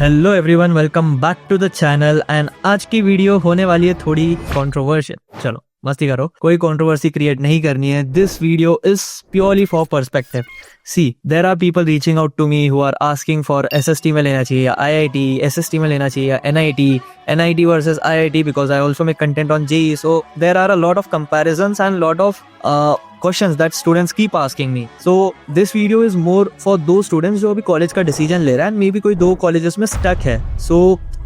Hello everyone, welcome back to the channel. And आज की video होने वाली है थोड़ी कंट्रोवर्शियल। चलो मस्ती करो, कोई कंट्रोवर्सी क्रिएट नहीं करनी है। This video is purely for perspective. See there are people reaching out to me who are asking for SST में लेना चाहिए या आईआईटी, एसएसटी में लेना चाहिए या NIT versus IIT, because I also make content on JEE. So there are a lot of comparisons and lot of questions that students keep asking me. So this video is more for those students जो अभी college का decision ले रहा है, may be कोई दो colleges में stuck है। So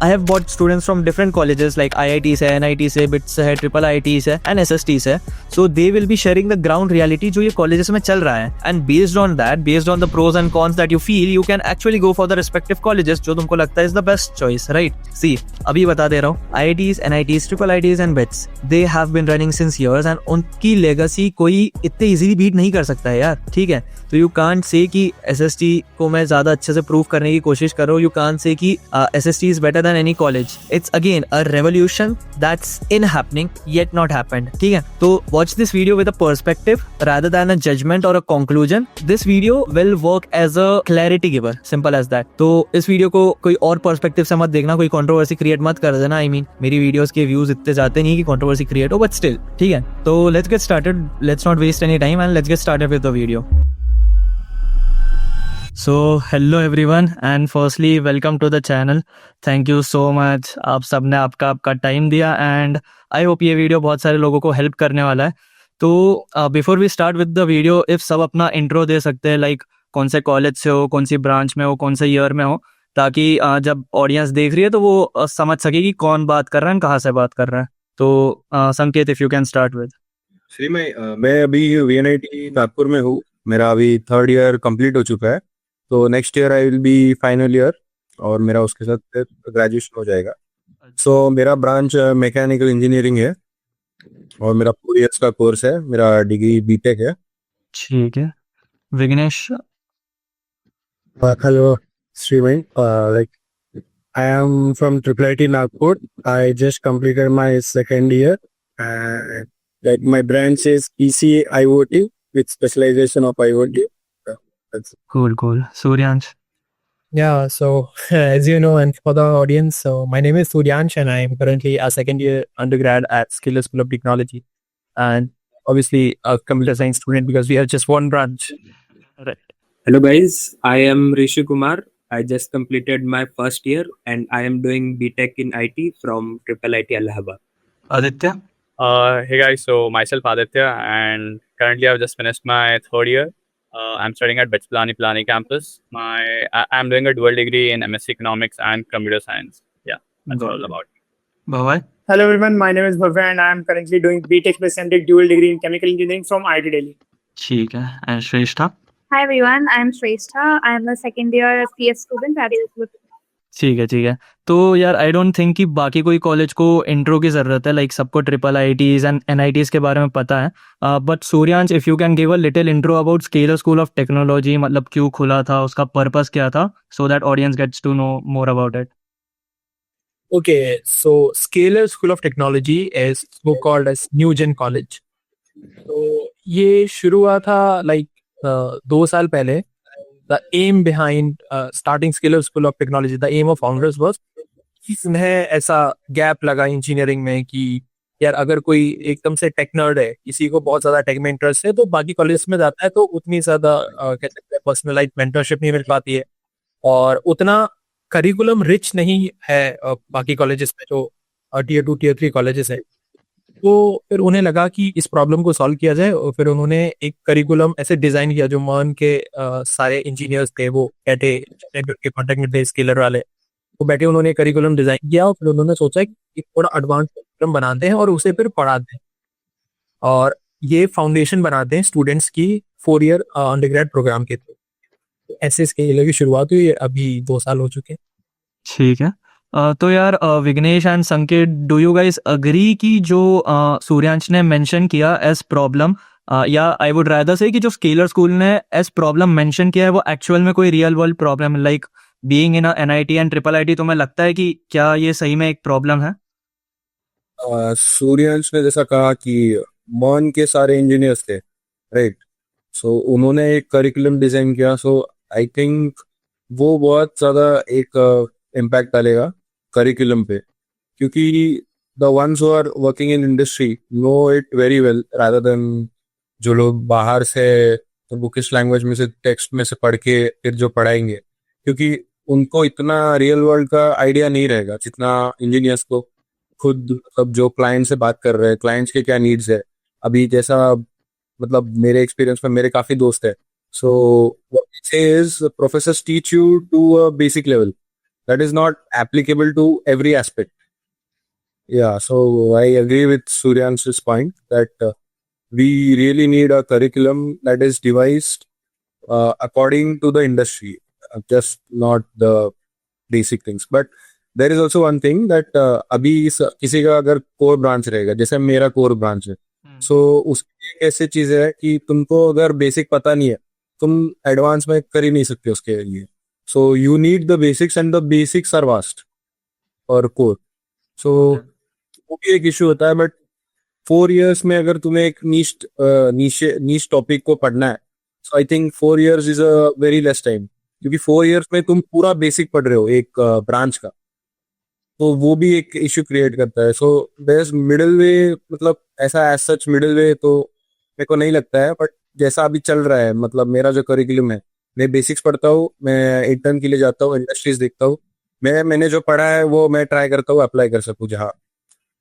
I have bought students from different colleges like IIT से, NIT से, BITS से, ट्रिपल IIT से and SST से. So they will be sharing the ground reality जो ये colleges में चल रहा है, and based on that, based on the pros and cons that you feel, you can actually go for the respective colleges जो तुमको लगता है is the best choice, right? See, अभी बता दे रहा हूँ, IITs, NITs, triple IITs and BITS, they have been running since years and उनकी legacy कोई इतने easily beat नहीं कर सकता है यार, ठीक है? तो you can't say कि SST को मैं ज्यादा अच्छे से प्रूव करने की कोशिश कर रहा हूँ, you can't say कि SST is better than any college. It's again a revolution that's in happening yet not happened. ठीक है, तो watch this video with a perspective rather than a judgment or a conclusion. This video will work as a clarity giver, simple as that. तो इस video को कोई और perspective से मत देखना, कोई कंट्रोवर्सी क्रिएट मत कर देना। I mean, मेरी वीडियोस के व्यूज इतने जाते नहीं कि कंट्रोवर्सी क्रिएट हो, बट स्टिल ठीक है। तो let's get started, let's not waste any time and let's get started with the video. So hello everyone and firstly welcome to the channel. Thank you so much, आप सब ने आपका time दिया and I hope ये video बहुत सारे लोगों को हेल्प करने वाला है। तो before we start with the video, if सब अपना इंट्रो दे सकते हैं, लाइक कौन से कॉलेज से हो, कौन सी ब्रांच में हो, कौन से ईयर में हो, ताकि जब ऑडियंस देख रही है तो वो समझ सके कि कौन बात कर रहा है, कहाँ से बात कर रहा है। तो संकेत, if you can start with. मैं अभी वीएनआईटी नागपुर में हूँ। मेरा अभी 3rd ईयर कंप्लीट हो चुका है, तो next year I will be final year और मेरा उसके साथ ग्रेजुएशन हो जाएगा। सो मेरा ब्रांच मैकेनिकल इंजीनियरिंग है और मेरा 4 इयर्स का कोर्स है। मेरा डिग्री बीटेक है। ठीक है, Vighnesh. Hello, Srivan. I am from Triple IT Nagpur. I just completed my 2nd year. My branch is EC IoT with specialization of IoT. Cool. Suryansh. Yeah, so as you know, and for the audience, so my name is Suryansh and I am currently a 2nd year undergrad at Skillers School of Technology, and obviously a computer science student because we have just one branch. Right. Hello guys, I am Rishi Kumar. I just completed my 1st year and I am doing BTech in IT from Triple IT Allahabad. Aditya. Hey guys, so myself Aditya and currently I've just finished my 3rd year. I'm studying at BITS Pilani campus. I'm doing a dual degree in MSc Economics and Computer Science. Yeah, that's all about it. Bhavai. Hello everyone, my name is Bhavya and I am currently doing BTech Specific Dual Degree in Chemical Engineering from IIT Delhi. ठीक है, and Shreshtha. Hi everyone, I am Shrestha. I am a 2nd year CS student at Skillers. ठीक है। तो यार I don't think कि बाकी कोई college को इंट्रो की ज़रूरत है, लाइक सबको ट्रिपल IITs एंड NITs के बारे में पता है। But Suryansh, if you can give a little intro about Scaler School of Technology, मतलब क्यों खुला था, उसका पर्पस क्या था, so that audience gets to know more about it. Okay, so Scalar School of Technology is so called as New Gen College. तो ये शुरू हुआ था लाइक 2 साल पहले। The aim behind starting Scalar School of Technology, the aim of founders was कि उन्हें ऐसा गैप लगा इंजीनियरिंग में कि यार अगर कोई एकदम से टेक नर्ड है, किसी को बहुत ज्यादा टेक में इंटरेस्ट है, तो बाकी कॉलेज में जाता है तो उतनी ज्यादा कहते हैं पर्सनलाइज मेंटरशिप नहीं मिल पाती है और उतना करिकुलम रिच नहीं है बाकी कॉलेजेस में जो Tier 2 Tier 3 कॉलेजेस है। तो फिर उन्हें लगा कि इस प्रॉब्लम को सॉल्व किया जाए और फिर उन्होंने एक करिकुलम ऐसे डिजाइन किया जो मॉन के सारे इंजीनियर्स थे वो बैठे के कॉन्टेक्ट में थे, स्केलर वाले वो बैठे, उन्होंने करिकुलम डिजाइन किया और फिर उन्होंने सोचा कि थोड़ा एडवांस करिकुलम बनाते हैं और उसे फिर पढ़ाते हैं और ये फाउंडेशन बनाते हैं स्टूडेंट्स की 4 ईयर अंडरग्रेड प्रोग्राम के थ्रू। ऐसे स्केलर की शुरुआत हुई, अभी 2 साल हो चुके हैं। ठीक है। तो यार विघ्नेश एंड संकेत, डू यू गाइस अग्री कि जो सूर्यांश ने मेंशन किया एज प्रॉब्लम, या आई वुड रादर से कि जो स्केलर स्कूल ने एज प्रॉब्लम मेंशन किया है वो एक्चुअल में कोई रियल वर्ल्ड प्रॉब्लम है, like being in NIT and triple IT, तुम्हें लगता है कि क्या ये सही में एक प्रॉब्लम है? सूर्यांश ने जैसा कहा कि मॉन के सारे इंजीनियर्स थे, राइट? सो उन्होंने एक करिकुलम डिजाइन किया। सो आई थिंक वो बहुत ज्यादा एक इम्पैक्ट डालेगा करिकुलम पे, क्योंकि the ones who are working in industry know it very well rather than जो लोग बाहर से बुकिश लैंग्वेज में से टेक्स्ट में से पढ़ के फिर जो पढ़ाएंगे, क्योंकि उनको इतना रियल वर्ल्ड का आइडिया नहीं रहेगा जितना इंजीनियर्स को खुद, मतलब जो क्लाइंट से बात कर रहे हैं, क्लाइंट्स के क्या नीड्स है। अभी जैसा मतलब मेरे एक्सपीरियंस में मेरे काफी दोस्त है, so what is professors teach you to a basic level that is not applicable to every aspect. Yeah, so I agree with Suryansh's point that we really need a curriculum that is devised according to the industry, just not the basic things. But there is also one thing that अभी किसी का अगर core branch रहेगा, जैसे मेरा core branch है, so उसकी एक ऐसी चीज है कि तुमको अगर बेसिक पता नहीं है, तुम एडवांस में कर ही नहीं सकते उसके लिए. So you need the basics and the basics are vast और core. So वो भी एक इशू होता है, बट 4 years में अगर तुम्हें एक नीश टॉपिक को पढ़ना है, so I think 4 years is a very less time, क्योंकि 4 years में तुम पूरा बेसिक पढ़ रहे हो एक ब्रांच का, तो वो भी एक इशू क्रिएट करता है. So there is middle way, मतलब ऐसा एज सच मिडिल वे तो मेरे को नहीं लगता है, बट जैसा अभी चल रहा है, मतलब मेरा जो करिकुलम है, मैं बेसिक्स पढ़ता हूँ, मैं इंटर्न के लिए जाता हूँ, इंडस्ट्रीज देखता हूँ, मैंने जो पढ़ा है वो मैं ट्राई करता हूँ अप्लाई कर सकूँ जहाँ.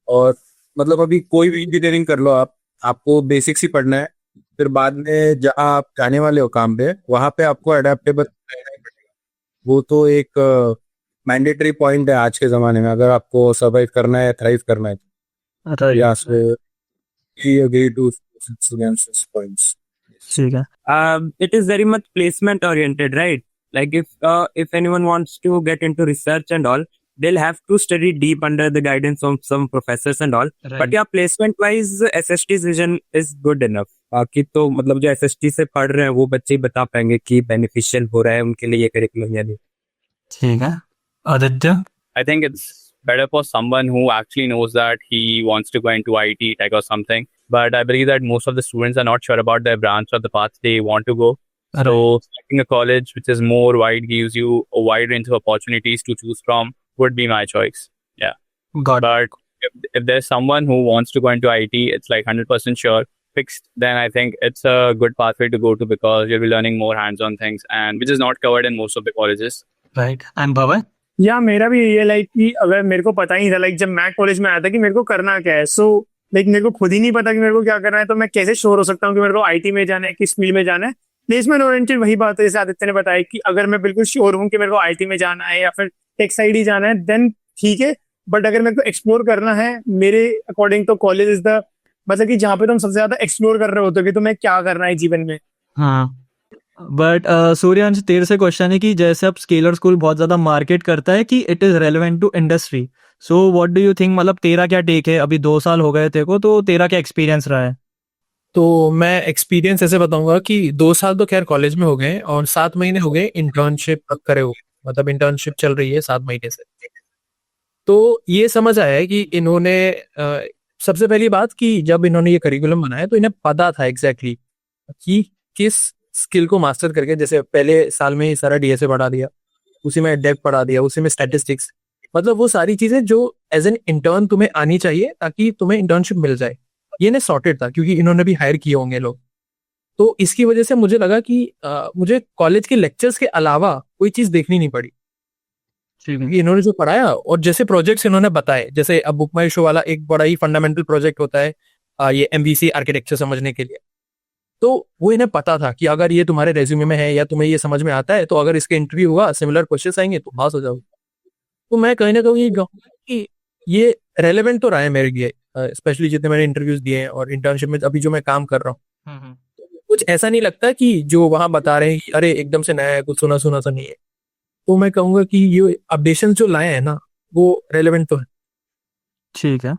और मतलब अभी कोई भी इंजीनियरिंग कर लो आप, आपको बेसिक्स ही पढ़ना है, फिर बाद में जहाँ आप जाने वाले हो काम पे, वहाँ पे आपको अडेप्टेबल रहना ही पड़ेगा. वो तो एक मैंडेटरी पॉइंट है आज के जमाने में, अगर आपको सर्वाइव करना है, थ्राइव करना है. या सो ही एग्री टू पॉइंट्स. ठीक है. It is very much placement oriented, right? Like if anyone wants to get into research and all, they'll have to study deep under the guidance of some professors and all. Right. But yeah, placement wise, SST's vision is good enough. बाकी तो मतलब जो SST से पढ़ रहे हैं वो बच्चे ही बता पाएंगे कि बेनिफिशियल हो रहा है उनके लिए ये करिकुलम या नहीं. ठीक है. Aditya. I think it's better for someone who actually knows that he wants to go into IT tech or something. But I believe that most of the students are not sure about their branch or the path they want to go. So selecting a college which is more wide, gives you a wide range of opportunities to choose from, would be my choice. Yeah. Got it. But if there's someone who wants to go into IT, it's like 100% sure fixed, then I think it's a good pathway to go to, because you'll be learning more hands-on things, and which is not covered in most of the colleges. Right. And Bhavan? या मेरा भी ये like कि अगर मेरे को पता ही था, लाइक जब मैं कॉलेज में आया था कि मेरे को करना क्या है, सो लाइक मेरे को खुद ही नहीं पता कि मेरे को क्या करना है, तो मैं कैसे श्योर हो सकता हूँ कि मेरे को आईटी में जाना है, किस फील्ड में जाना है. प्लेसमेंट ओरिएंटेड वही बात है जैसे आदित्य ने बताया कि अगर मैं बिल्कुल श्योर हूँ कि मेरे को आईटी में जाना है या फिर टेक साइड ही जाना है, देन ठीक है. बट अगर मेरे को एक्सप्लोर करना है, मेरे अकॉर्डिंग तो कॉलेज इज द, मतलब कि जहाँ पे तुम सबसे ज्यादा एक्सप्लोर कर रहे होते हो कि तुम्हें क्या करना है जीवन में. हाँ. बट सूर्यांश, तेरे से क्वेश्चन है कि जैसे अब स्केलर स्कूल बहुत ज्यादा मार्केट करता है कि it is relevant to industry, so what do you think, मतलब तेरा क्या टेक है? अभी 2 साल हो गए तेरे को, तो तेरा क्या एक्सपीरियंस रहा है? तो मैं एक्सपीरियंस ऐसे बताऊंगा कि 2 साल तो खैर कॉलेज में हो गए और 7 महीने हो गए इंटर्नशिप करे हुए, मतलब इंटर्नशिप चल रही है 7 महीने से. तो ये समझ आया है कि इन्होंने सबसे पहली बात कि जब इन्होंने ये करिकुलम बनाया तो इन्हें पता था एग्जैक्टली कि किस स्किल को मास्टर करके, जैसे पहले साल में ही सारा डीएसए पढ़ा दिया, उसी में डेप्थ पढ़ा दिया, उसी में स्टैटिस्टिक्स, मतलब वो सारी चीजें जो एज एन इंटर्न तुम्हें आनी चाहिए ताकि तुम्हें इंटर्नशिप मिल जाए, ये ने सॉर्टेड था क्योंकि इन्होंने भी हायर किए होंगे लोग. तो इसकी वजह से मुझे लगा कि मुझे कॉलेज के लेक्चर्स के अलावा कोई चीज देखनी नहीं पड़ी, क्योंकि इन्होंने जो पढ़ाया और जैसे प्रोजेक्ट्स इन्होंने बताए, जैसे अब बुक माई शो वाला एक बड़ा ही फंडामेंटल प्रोजेक्ट होता है ये एमवीसी आर्किटेक्चर समझने के लिए, तो वो इन्हें पता था कि अगर ये तुम्हारे रेज्यूमे में है या तुम्हें ये समझ में आता है तो अगर इसका इंटरव्यू हुआ, सिमिलर क्वेश्चंस आएंगे तो पास हो जाओगे. तो मैं कहीं ना कहीं कि ये रेलेवेंट तो रहा है मेरे लिए, स्पेशली जितने मैंने इंटरव्यूज दिए हैं और इंटर्नशिप में अभी जो मैं काम कर रहा हूँ, कुछ ऐसा नहीं लगता कि जो वहां बता रहे हैं कि अरे एकदम से नया है, कुछ सुना सुना सा नहीं है. तो मैं कहूंगा कि ये अपडेशन जो लाए हैं ना, वो रेलेवेंट तो है. ठीक है.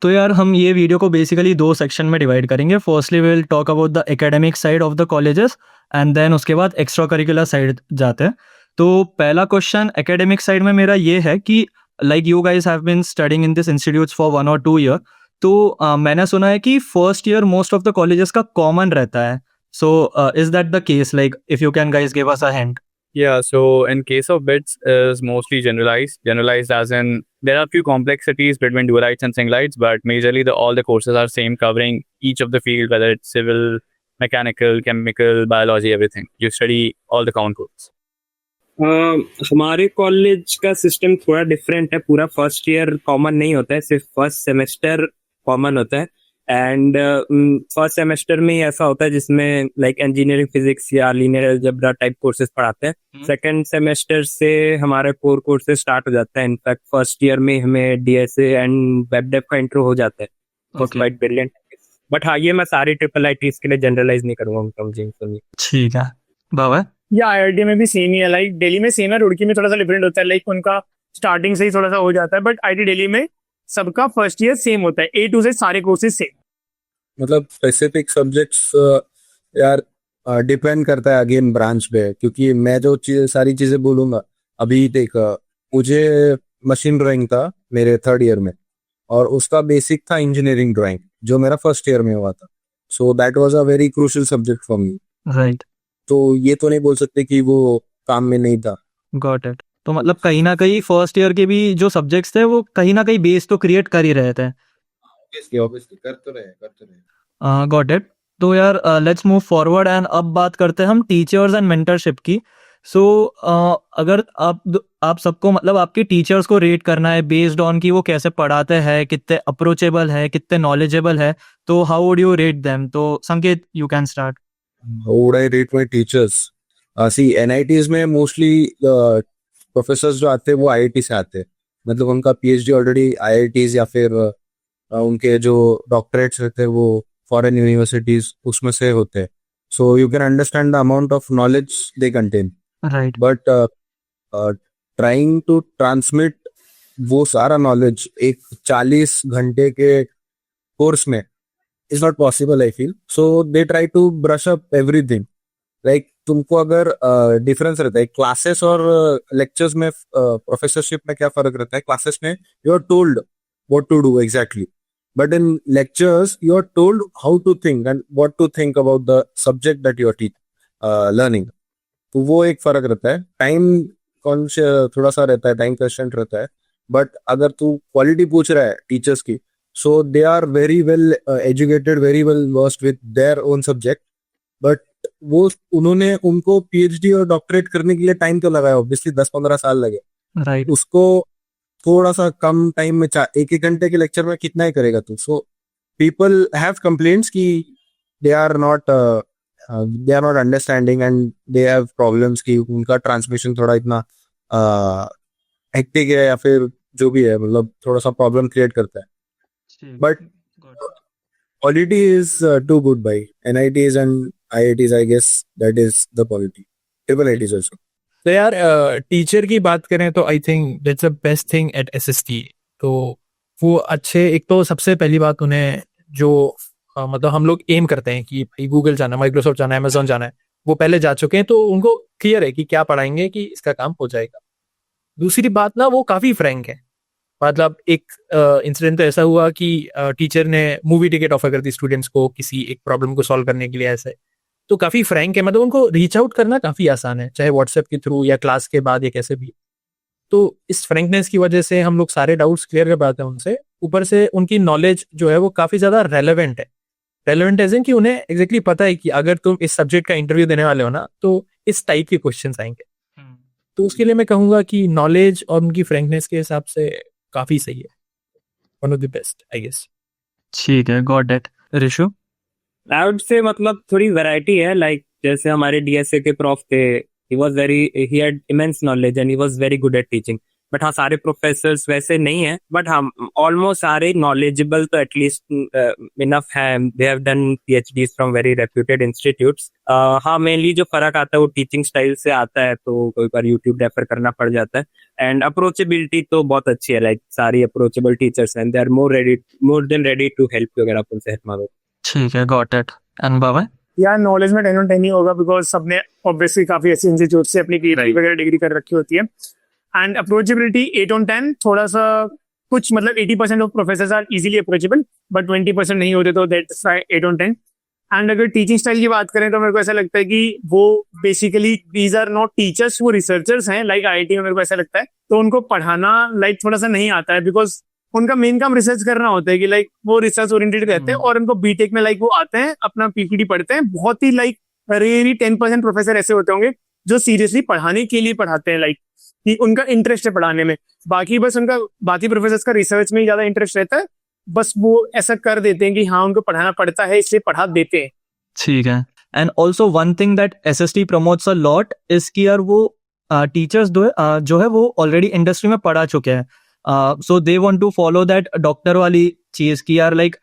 तो यार हम ये वीडियो को बेसिकली 2 सेक्शन में डिवाइड करेंगे. Firstly we will talk about the academic side of the colleges and then उसके बाद एक्स्ट्रा करिकुलर साइड जाते हैं. तो पहला क्वेश्चन एकेडमिक साइड में मेरा ये है कि like you guys have been studying in this institutes for 1 or 2 year, तो मैंने सुना है कि first year most of the colleges का कॉमन रहता है. So is that the case? Like if you can guys give us a hint. Yeah, so in case of bits is mostly generalized. Generalized as in there are few complexities between dualites and singlites, but majorly all the courses are same, covering each of the field, whether it's civil, mechanical, chemical, biology, everything. You study all the common courses. हमारे college का system थोड़ा different है. पूरा first year common नहीं होता है, सिर्फ first semester common होता है. एंड फर्स्ट सेमेस्टर में ही ऐसा होता है जिसमें लाइक इंजीनियरिंग फिजिक्स या लीनियर अलजेब्रा टाइप कोर्सेज पढ़ाते हैं. सेकंड सेमेस्टर से हमारे कोर कोर्सेज स्टार्ट हो जाता है. इनफैक्ट फर्स्ट ईयर में हमें डीएसए एंड वेब डेव का इंट्रो हो जाता है. Quite brilliant. बट हाँ, ये मैं सारी ट्रिपल आईटीज के लिए जनरलाइज नहीं करूंगा. ठीक है बाबा. या आईआईटी में भी सेम ही है. लाइक दिल्ली में सेम है, रुड़की में थोड़ा सा डिफरेंट होता है. लाइक उनका स्टार्टिंग से ही थोड़ा सा हो जाता है, बट आईआईटी दिल्ली में सबका फर्स्ट ईयर सेम होता है. A to Z सारे कोर्सेज सेम. मतलब स्पेसिफिक सब्जेक्ट्स यार डिपेंड करता है अगेन ब्रांच पे, क्योंकि मैं जो सारी चीजें बोलूंगा अभी देख, मुझे मशीन ड्राइंग था मेरे थर्ड ईयर में, और उसका बेसिक था इंजीनियरिंग ड्राइंग जो मेरा फर्स्ट ईयर में हुआ था. So that was a very crucial subject for me. Right. तो ये तो नहीं बोल सकते कि वो काम में नहीं था. Got it. तो मतलब कहीं ना कहीं फर्स्ट ईयर के भी जो सब्जेक्ट्स थे वो कहीं ना कहीं बेस तो क्रिएट कर ही रहे थे. ऑब्वियसली कर तो रहे. Got it. तो यार लेट्स मूव फॉरवर्ड एंड अब बात करते हैं हम टीचर्स एंड मेंटरशिप की. सो अगर आप सबको मतलब आपके टीचर्स को रेट करना है बेस्ड ऑन कि वो कैसे पढ़ाते हैं, कितने अप्रोचेबल है, कितने नॉलेजेबल है, तो how would you rate them? तो संकेत, you can start. How would I rate my teachers? See, NITs में मोस्टली प्रोफेसर्स जो आते हैं वो IIT से आते हैं. मतलब उनका PhD ऑलरेडी IITs या फिर उनके जो डॉक्टरेट्स रहते हैं वो फॉरेन यूनिवर्सिटीज उसमें से होते हैं. So you can understand the amount of knowledge they contain. Right. But trying to transmit वो सारा नॉलेज एक 40 घंटे के कोर्स में is not possible, I feel. So they try to brush up everything. Like तुमको अगर डिफरेंस रहता है क्लासेस और लेक्चर्स में, प्रोफेसरशिप में क्या फर्क रहता है? क्लासेस में you are told what to do exactly, but in lectures you are told how to think and what to think about the subject that you are learning. तो वो एक फर्क रहता है. टाइम थोड़ा सा रहता है, टाइम कंस्ट्रेंट रहता है. बट अगर तू क्वालिटी पूछ रहा है टीचर्स की, so they are very well educated, very well versed with their own subject, but वो उन्होंने उनको PhD और डॉक्टरेट करने के लिए टाइम तो लगाया, ऑब्वियसली 10-15 साल लगे. राइट. उसको थोड़ा सा कम टाइम में 1-1 घंटे के लेक्चर में कितना ही करेगा तू. सो पीपल हैव कंप्लेंट्स कि they are not understanding and they have problems कि उनका ट्रांसमिशन थोड़ा इतना हेक्टिक है या फिर जो भी है, मतलब थोड़ा सा प्रॉब्लम क्रिएट करता है. But quality is too good by NITs and IITs, I guess that is the quality. Triple ITs also. तो यार टीचर की बात करें तो I think that's the best thing at SST. तो वो अच्छे, एक तो सबसे पहली बात उन्हें जो मतलब हम लोग एम करते हैं कि भाई गूगल जाना, माइक्रोसॉफ्ट जाना, अमेजोन जाना है, वो पहले जा चुके हैं, तो उनको क्लियर है कि क्या पढ़ाएंगे कि इसका काम हो जाएगा. दूसरी बात ना, वो काफ़ी फ्रैंक है. मतलब एक इंसिडेंट तो ऐसा हुआ कि टीचर ने मूवी टिकट ऑफर कर दी स्टूडेंट्स को किसी एक प्रॉब्लम को सॉल्व करने के लिए. ऐसे तो काफ़ी फ्रैंक है, मतलब उनको रीच आउट करना काफ़ी आसान है, चाहे व्हाट्सएप के थ्रू या क्लास के बाद या कैसे भी. तो इस फ्रैंकनेस की वजह से हम लोग सारे डाउट्स क्लियर कर पाते हैं उनसे. ऊपर से उनकी नॉलेज जो है वो काफ़ी ज़्यादा रेलेवेंट है. रेलेवेंट एज इन कि उन्हें एग्जैक्टली पता है कि अगर तुम इस सब्जेक्ट का इंटरव्यू देने वाले हो ना, तो इस टाइप के क्वेश्चन आएंगे. तो उसके लिए मैं कहूँगा कि नॉलेज और उनकी फ्रैंकनेस के हिसाब से काफी सही है. One of the best I guess. ठीक है, got it. Rishu? I would say मतलब थोड़ी वैरायटी है. लाइक जैसे हमारे डीएसए के प्रोफ थे, he had immense knowledge and he was very good at teaching. But हाँ, सारे प्रोफेसर्स वैसे नहीं है, बट हाँ ऑलमोस्ट सारे नॉलेजेबल तो एटलीस्ट इनफ है. They have done PhDs from very reputed institutes. हाँ, मेनली जो फर्क आता है वो टीचिंग स्टाइल से आता है, तो कोई बार यूट्यूब रेफर करना पड़ जाता है. एंड अप्रोचेबिलिटी तो बहुत अच्छी है. लाइक सारी अप्रोचेबल टीचर्स हैं, they are more than ready to help you अगर आप उनसे हेल्प मांगो. ठीक है, गॉट इट. एंड बाबा? यार नॉलेज में 10 on 10 ही होगा, बिकॉज सबने ऑब्वियसली काफी ऐसे इंस्टीट्यूट से अपनी PhD वगैरह डिग्री कर रखी होती है. एंड अप्रोचेबिलिटी 8 on 10, थोड़ा सा कुछ मतलब 80% of professors are easily approachable, but 20% नहीं होते, तो दैट्स 8 on 10. एंड अगर टीचिंग स्टाइल की बात करें तो मेरे को ऐसा लगता है कि वो basically these are not teachers, वो रिसर्चर्स हैं लाइक आईआईटी में। मेरे को ऐसा लगता है तो उनको पढ़ाना लाइक थोड़ा सा नहीं आता है, बिकॉज उनका मेन काम रिसर्च करना होता है कि लाइक वो रिसर्च ओरिएंटेड रहते हैं। और उनको बीटेक में लाइक वो आते हैं, अपना पीपीटी पढ़ते हैं। बहुत ही लाइक रियली 10% प्रोफेसर ऐसे होते होंगे जो सीरियसली पढ़ाने के लिए पढ़ाते हैं, लाइक कि उनका इंटरेस्ट है पढ़ाने में। बाकी बस उनका बाकी प्रोफेसर्स का रिसर्च में ही ज्यादा इंटरेस्ट रहता है, बस वो ऐसा कर देते हैं कि हाँ उनको पढ़ाना पड़ता है इसलिए पढ़ा देते हैं। ठीक है। And also one thing that SST promotes a lot is कि यार वो टीचर्स जो है वो ऑलरेडी इंडस्ट्री में पढ़ा चुके हैं, so they want to follow that doctor वाली चीज की यार लाइक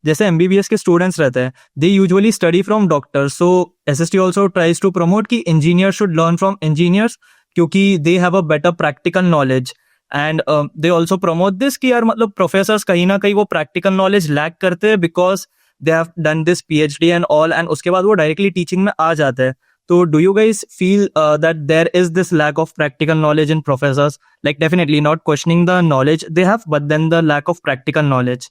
जैसे एमबीबीएस के स्टूडेंट्स रहते हैं, they usually study from doctors. So SST also tries to promote कि engineer should learn from engineers क्योंकि they have a better practical knowledge. And they also promote this कि यार मतलब प्रोफेसर्स कहीं ना कहीं वो प्रैक्टिकल नॉलेज लैक करते हैं because they have done this PhD and all, and उसके बाद वो डायरेक्टली टीचिंग में आ जाते हैं। तो do you guys feel that there is this lack of practical knowledge in professors? Like definitely not questioning the knowledge they have, but then the lack of practical knowledge.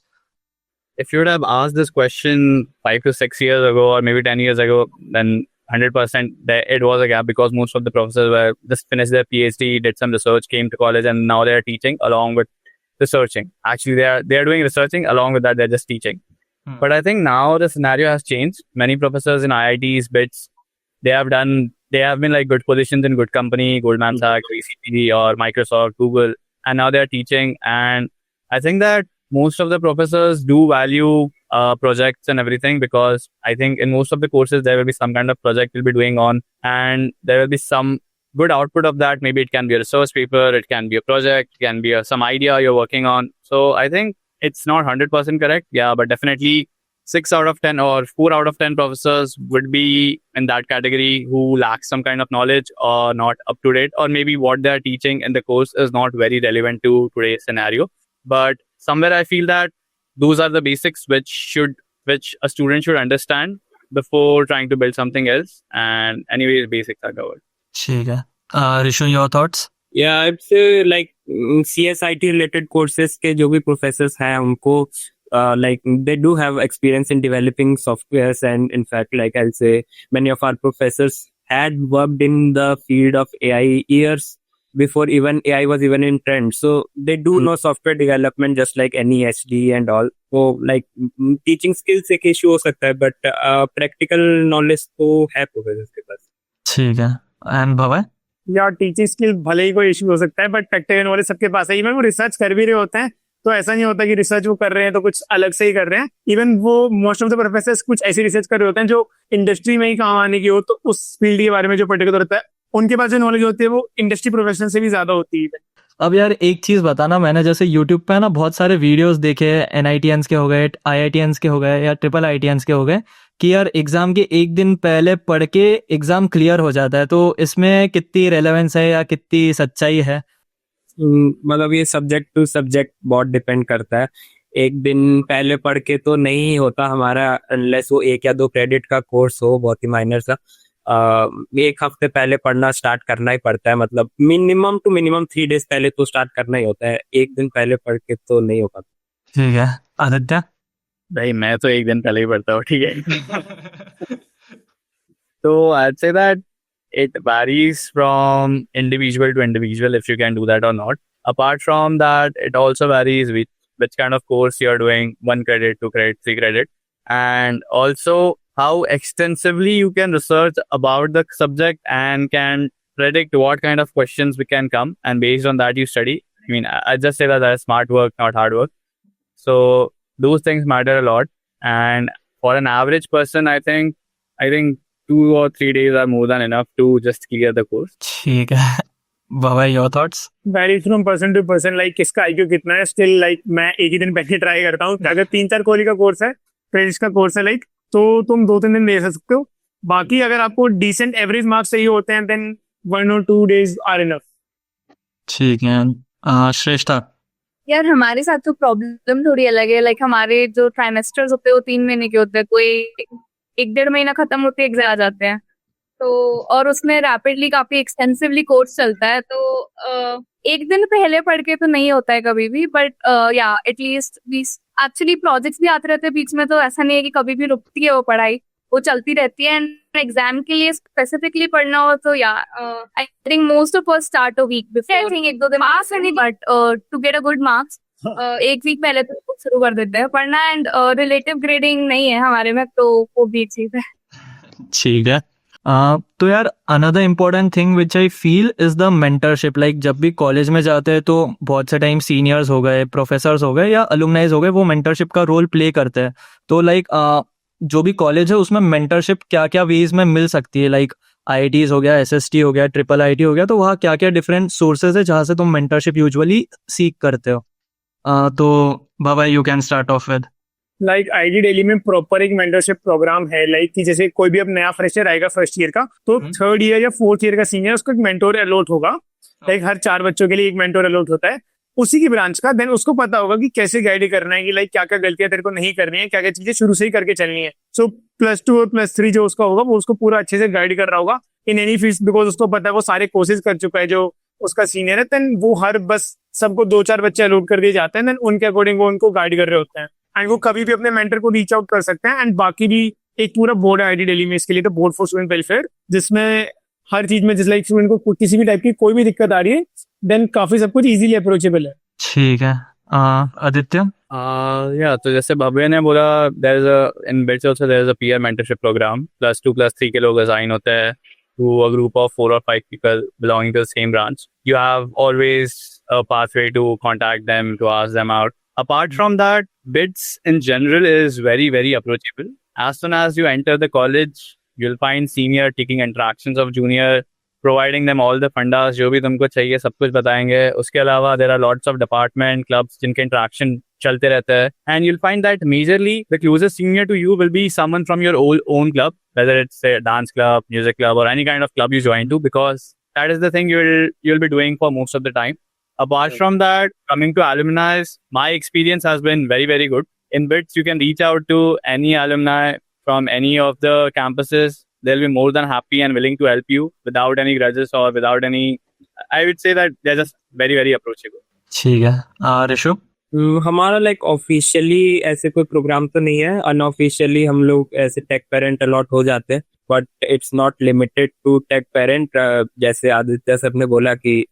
If you would have asked this question 5 to 6 years ago or maybe 10 years ago, then 100% it was a gap because most of the professors were just finished their PhD, did some research, came to college, and now they are teaching along with researching. Actually, they are doing researching along with that. They're just teaching. But I think now the scenario has changed. Many professors in IITs, BITS, they have been like good positions in good company, Goldman Sachs, BCG, or Microsoft, Google, and now they are teaching. And I think that most of the professors do value projects and everything, because I think in most of the courses there will be some kind of project you'll be doing on, and there will be some good output of that. Maybe it can be a research paper, it can be a project, it can be some idea you're working on. So I think it's not 100% correct, yeah, but definitely 6 out of 10 or 4 out of 10 professors would be in that category who lack some kind of knowledge or not up to date, or maybe what they're teaching in the course is not very relevant to today's scenario. But somewhere I feel that those are the basics which a student should understand before trying to build something else. And anyways, basics are covered. ठीक है। Rishu, your thoughts? Yeah, I'd say like CSIT related courses के जो भी professors हैं उनको like they do have experience in developing softwares, and in fact like I'll say many of our professors had worked in the field of AI years before even AI was even in trend. So they do know software development just like any SD and all. So like teaching skills एक issue हो सकता है, but practical knowledge तो है professors के पास। ठीक है। And भवन? या टीचिंग स्किल भले ही कोई इश्यू हो सकता है, बट प्रैक्टिकल नॉलेज सबके पास है। इवन वो रिसर्च कर भी रहे होते हैं तो ऐसा नहीं होता कि रिसर्च वो कर रहे हैं तो कुछ अलग से ही कर रहे हैं। इवन वो मोस्ट ऑफ द प्रोफेसर्स कुछ ऐसी रिसर्च कर रहे होते हैं जो इंडस्ट्री में ही काम आने की हो, तो उस फील्ड के बारे में जो पर्टिकुलर होता है उनके पास जो नॉलेज होती है वो इंडस्ट्री प्रोफेशनल से भी ज्यादा होती है। अब यार एक चीज बताना, मैंने जैसे YouTube पे ना बहुत सारे वीडियोस देखे, NITians के हो गए, IITians के हो गए या ट्रिपल IITians के हो गए, कि यार एग्जाम के एक दिन पहले पढ़ के एग्जाम क्लियर हो जाता है। तो इसमें कितनी रेलेवेंस है या कितनी सच्चाई है? मतलब ये सब्जेक्ट टू सब्जेक्ट बहुत डिपेंड करता है। एक दिन पहले पढ़ के तो नहीं होता हमारा, अनलेस वो 1 या 2 क्रेडिट का कोर्स हो, बहुत ही माइनर सा। 1 हफ्ते पहले पढ़ना स्टार्ट करना ही पड़ता है, मतलब मिनिमम टू मिनिमम 3 डेज पहले तो स्टार्ट करना ही होता है। एक दिन पहले पढ़ के तो नहीं हो पाता। ठीक है। आदित्य? भाई मैं तो एक दिन पहले ही पढ़ता हूँ, ठीक है। So I'd say that it varies from individual to individual if you can do that or not. Apart from that, it also varies with which kind of course you're doing, 1 credit, 2 credit, 3 credit, and also how extensively you can research about the subject and can predict what kind of questions we can come, and based on that you study. I mean, I just say that that's smart work, not hard work. So those things matter a lot. And for an average person, I think 2 or 3 days are more than enough to just clear the course. ठीक है। Baba, your thoughts? Varies from person to person, like किसका IQ कितना है। Still like मैं एक ही दिन पहले try करता हूँ। अगर 3-4 क्वालिटी का कोर्स है, क्रेडिट्स का कोर्स है लाइक, तो तुम 2-3 दिन दे सकते हो। बाकी अगर आपको डिसेंट एवरेज मार्क्स चाहिए होते हैं, then 1 or 2 days are enough. ठीक है। श्रेष्ठा? यार हमारे साथ तो प्रॉब्लम थोड़ी अलग है। लाइक हमारे जो ट्राइमेस्टर्स होते हैं वो 3 महीने के होते हैं, कोई 1-1.5 महीना खत्म होते एग्जाम आ जाते हैं। तो और उसमें रैपिडली काफी एक्सटेंसिवली कोर्स चलता है, तो एक दिन पहले पढ़ के तो नहीं होता है कभी भी, बट या एटलीस्ट एक्चुअली प्रोजेक्ट्स भी आते रहते हैं बीच में, तो ऐसा नहीं है कि कभी भी रुकती है वो पढ़ाई, वो चलती रहती है। एंड एग्जाम के लिए स्पेसिफिकली पढ़ना हो तो या I think most of us start a week before, I think 1-2 दिन मार्क्स नहीं, but to get a good marks एक वीक पहले तो शुरू कर देते हैं पढ़ना। एंड रिलेटिव ग्रेडिंग नहीं है हमारे में, तो वो भी एक चीज है। ठीक है। तो यार another important thing which I feel is the mentorship. Like जब भी कॉलेज में जाते हैं तो बहुत से टाइम सीनियर्स हो गए, प्रोफेसर्स हो गए या अलुमनाइज हो गए, वो मेंटरशिप का रोल प्ले करते हैं। तो लाइक जो भी कॉलेज है उसमें मेंटरशिप क्या क्या वेज में मिल सकती है? लाइक IITs हो गया, SST हो गया, IIIT हो गया, तो वहाँ क्या क्या डिफरेंट सोर्सेज है जहाँ से तुम मेंटरशिप यूजुअली सीख करते हो? तो Baba you can start off with. Like IT Delhi में प्रॉपर एक मेंटरशिप प्रोग्राम है, लाइक कि जैसे कोई भी अब नया फ्रेशर आएगा फर्स्ट ईयर का, तो थर्ड ईयर या फोर्थ ईयर का सीनियर उसको एक मेंटोर अलॉट होगा। लाइक हर 4 बच्चों के लिए एक मेंटोर अलॉट होता है उसी की ब्रांच का। देन उसको पता होगा कि कैसे गाइड करना है, कि लाइक क्या क्या गलतियां तेरे को नहीं करनी है, क्या क्या चीजें शुरू से ही करके चलनी है। सो +2 और +3 जो उसका होगा वो उसको पूरा अच्छे से गाइड कर रहा होगा इन एनी फील्ड, बिकॉज उसको पता है, वो सारे कोर्सेज कर चुका है जो उसका सीनियर है। देन वो हर बस सबको 2-4 बच्चे अलॉट कर दिए जाते हैं, देन उनके अकॉर्डिंग वो उनको गाइड कर रहे होते हैं। एंड वो कभी भी अपने मेंटर को रीच आउट कर सकते हैं। एंड बाकी भी एक पूरा बोर्ड है आईटी दिल्ली में इसके लिए, तो बोर्ड फॉर स्टूडेंट वेलफेयर, जिसमें हर चीज में जिस लाइक स्टूडेंट को किसी भी टाइप की कोई भी दिक्कत आ रही है, देन काफी सब कुछ इजीली अप्रोचेबल है। ठीक है। आदित्य? Yeah, तो जैसे भव्य ने बोला, there is a in BITS also there is a peer mentorship program. +2 +3 के लोग assign होते हैं to a group of 4 or 5 people belonging to the same branch. You have always a pathway to contact them, to ask them out. Apart from that, BITS in general is very, very approachable. As soon as you enter the college, you'll find senior taking interactions of junior, providing them all the fundas, जो भी तुमको चाहिए सब कुछ बताएंगे। उसके अलावा there are lots of department clubs जिनके interaction चलते रहते हैं, and you'll find that majorly the closest senior to you will be someone from your own club, whether it's a dance club, music club, or any kind of club you join to, because that is the thing you'll be doing for most of the time. Apart from that, coming to alumni, my experience has been very, very good. In BITS, you can reach out to any alumni from any of the campuses. They'll be more than happy and willing to help you without any grudges or without any. I would say that they're just very, very approachable. ठीक है। ऋषभ? हमारा like officially ऐसे कोई programme तो नहीं है, unofficially हम लोग ऐसे टेक पेरेंट अलॉट हो जाते हैं, but it's not limited to tech parent. जैसे आदित्य सर ने बोला कि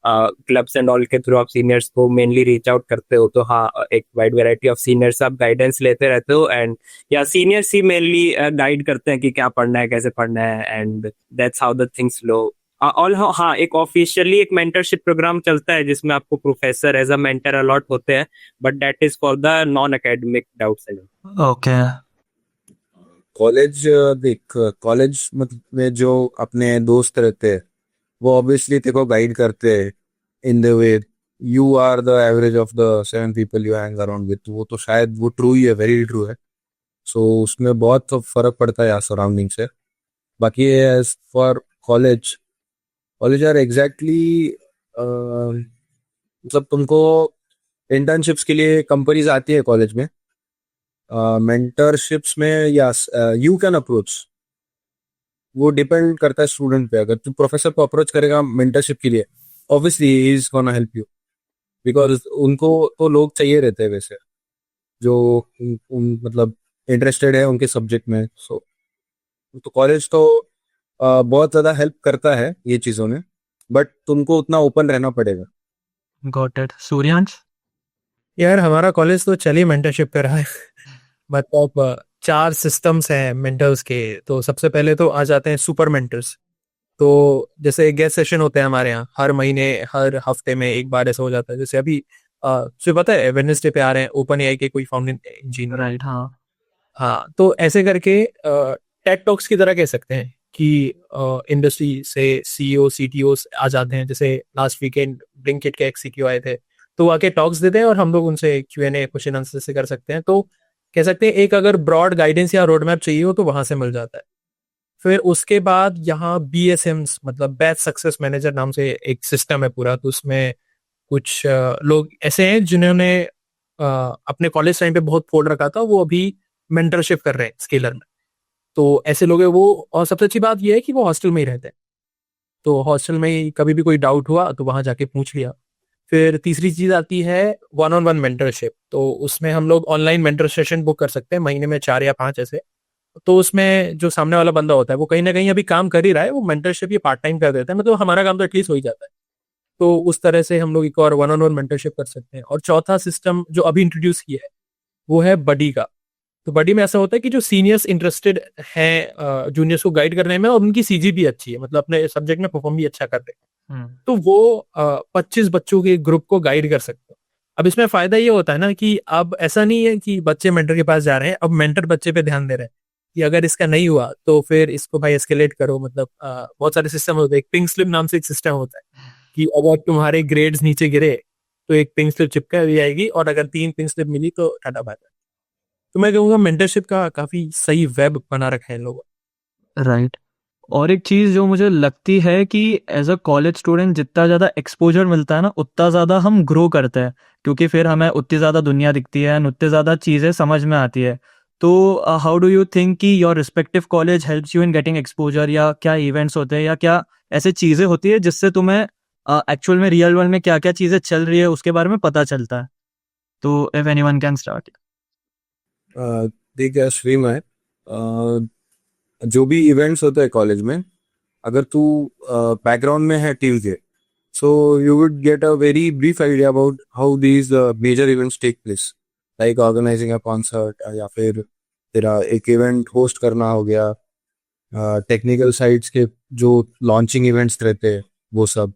क्लब्स एंड ऑल के थ्रू आप सीनियर्स को मेनली रीच आउट करते हो, तो हाँ, एक वाइड वैरायटी ऑफ सीनियर्स आप गाइडेंस लेते रहते हो, एंड या सीनियर्स ही मेनली गाइड करते हैं कि क्या पढ़ना है, कैसे पढ़ना है, and that's how the things flow. और हाँ, एक ऑफिशियली एक मेंटरशिप प्रोग्राम चलता है जिसमें आपको professor as a mentor allot होते हैं, but that is for the non academic doubts. Okay. College देख, कॉलेज मतलब में जो अपने दोस्त रहते हैं वो ऑब्वियसली तेरे को गाइड करते हैं in the way you are the average of the 7 people you hang around with. वो तो शायद वो ट्रू ही है, वेरी ट्रू है। सो उसमें बहुत फर्क पड़ता है यार सराउंडिंग से। बाकी as for college are exactly मतलब तुमको इंटर्नशिप्स के लिए कंपनीज आती है कॉलेज में, मेंटरशिप्स में यस यू कैन अप्रोच। वो डिपेंड करता है स्टूडेंट पे। अगर तू प्रोफेसर को अप्रोच करेगा मेंटरशिप के लिए, obviously he is gonna help you, because उनको तो लोग चाहिए रहते हैं वैसे जो मतलब इंटरेस्टेड है उनके सब्जेक्ट में। सो तो कॉलेज तो बहुत ज़्यादा हेल्प करता है ये चीज़ों में, बट तुमको उतना ओपन रहना पड़ेगा। Got it. सूर्यांश? यार हमारा कॉलेज तो चल ही मेंटरशिप पे रहा है। मतलब 4 सिस्टम्स हैं मेंटर्स के। तो सबसे पहले तो आ जाते हैं सुपर मेंटर्स। तो जैसे गेस्ट सेशन होते हैं हमारे यहाँ हर महीने, हर हफ्ते में एक बार ऐसा हो जाता है। जैसे अभी तुझे पता है वेडनेसडे पे आ रहे हैं ओपन एआई के कोई फाउंडिंग इंजीनियर। राइट। हाँ, तो ऐसे करके टेक टॉक्स की तरह कह सकते हैं कि इंडस्ट्री से सीईओ सीटीओ आ जाते हैं। जैसे लास्ट वीकेंड ब्लिंकिट के एक्सीक्यू आए थे, तो वो आके टॉक्स देते हैं और हम लोग उनसे Q&A क्वेश्चन आंसर से कर सकते हैं। तो कह सकते हैं एक अगर ब्रॉड गाइडेंस या रोड मैप चाहिए हो तो वहां से मिल जाता है। फिर उसके बाद यहाँ BSMs मतलब बैच सक्सेस मैनेजर नाम से एक सिस्टम है पूरा। तो उसमें कुछ लोग ऐसे हैं जिन्होंने अपने कॉलेज टाइम पे बहुत फोड़ रखा था, वो अभी मेंटरशिप कर रहे हैं स्केलर में। तो ऐसे लोग हैं वो, और सबसे अच्छी बात ये है कि वो हॉस्टल में ही रहते हैं, तो हॉस्टल में ही कभी भी कोई डाउट हुआ तो वहां जाके पूछ लिया। फिर तीसरी चीज आती है वन ऑन वन मेंटरशिप। तो उसमें हम लोग ऑनलाइन मेंटर सेशन बुक कर सकते हैं, महीने में 4 या 5 ऐसे। तो उसमें जो सामने वाला बंदा होता है वो कहीं ना कहीं अभी काम कर ही रहा है, वो मेंटरशिप ये पार्ट टाइम कर देता है, मतलब हमारा काम तो एटलीस्ट हो ही जाता है। तो उस तरह से हम लोग एक और वन ऑन वन मेंटरशिप कर सकते हैं। और चौथा सिस्टम जो अभी इंट्रोड्यूस किया है वो है बडी का। तो बडी में ऐसा होता है कि जो सीनियर्स इंटरेस्टेड हैं जूनियर्स को गाइड करने में, और उनकी सीजी भी अच्छी है, मतलब अपने सब्जेक्ट में परफॉर्म भी अच्छा कर रहे हैं, तो वो 25 बच्चों के ग्रुप को गाइड कर सकते हैं। अब इसमें फायदा ये होता है ना कि अब ऐसा नहीं है कि बच्चे मेंटर के पास जा रहे हैं, अब मेंटर बच्चे पे ध्यान दे रहे हैं कि अगर इसका नहीं हुआ तो फिर इसको भाई एस्केलेट करो। मतलब बहुत सारे सिस्टम होते हैं, एक पिंक स्लिप नाम से एक सिस्टम होता है कि अगर तुम्हारे ग्रेड्स नीचे गिरे तो एक पिंक स्लिप चिपका दी जाएगी, और अगर 3 पिंक स्लिप मिली तो टाटा बाय। तो मैं कहूँगा मेंटरशिप का काफी सही वेब बना रखा है इन लोगों। राइट। और एक चीज़ जो मुझे लगती है कि एज अ कॉलेज स्टूडेंट जितना ज़्यादा एक्सपोजर मिलता है ना, उतना ज़्यादा हम ग्रो करते हैं, क्योंकि फिर हमें उतनी ज़्यादा दुनिया दिखती है, उतनी ज़्यादा चीज़ें समझ में आती है। तो हाउ डू यू थिंक कि your respective college helps you in getting exposure, या क्या इवेंट्स होते हैं या क्या ऐसे चीज़ें होती है जिससे तुम्हें एक्चुअल में रियल वर्ल्ड में क्या क्या चीज़ें चल रही है उसके बारे में पता चलता है? तो इफ एनीवन कैन स्टार्ट। देख श्रीम है, जो भी इवेंट्स होते हैं कॉलेज में, अगर तू बैकग्राउंड में है टीम के, so you would get a very brief idea about how these major events take place, like organizing a concert, या फिर तेरा एक इवेंट होस्ट करना हो गया, टेक्निकल साइड्स के जो लॉन्चिंग इवेंट्स रहते हैं वो सब।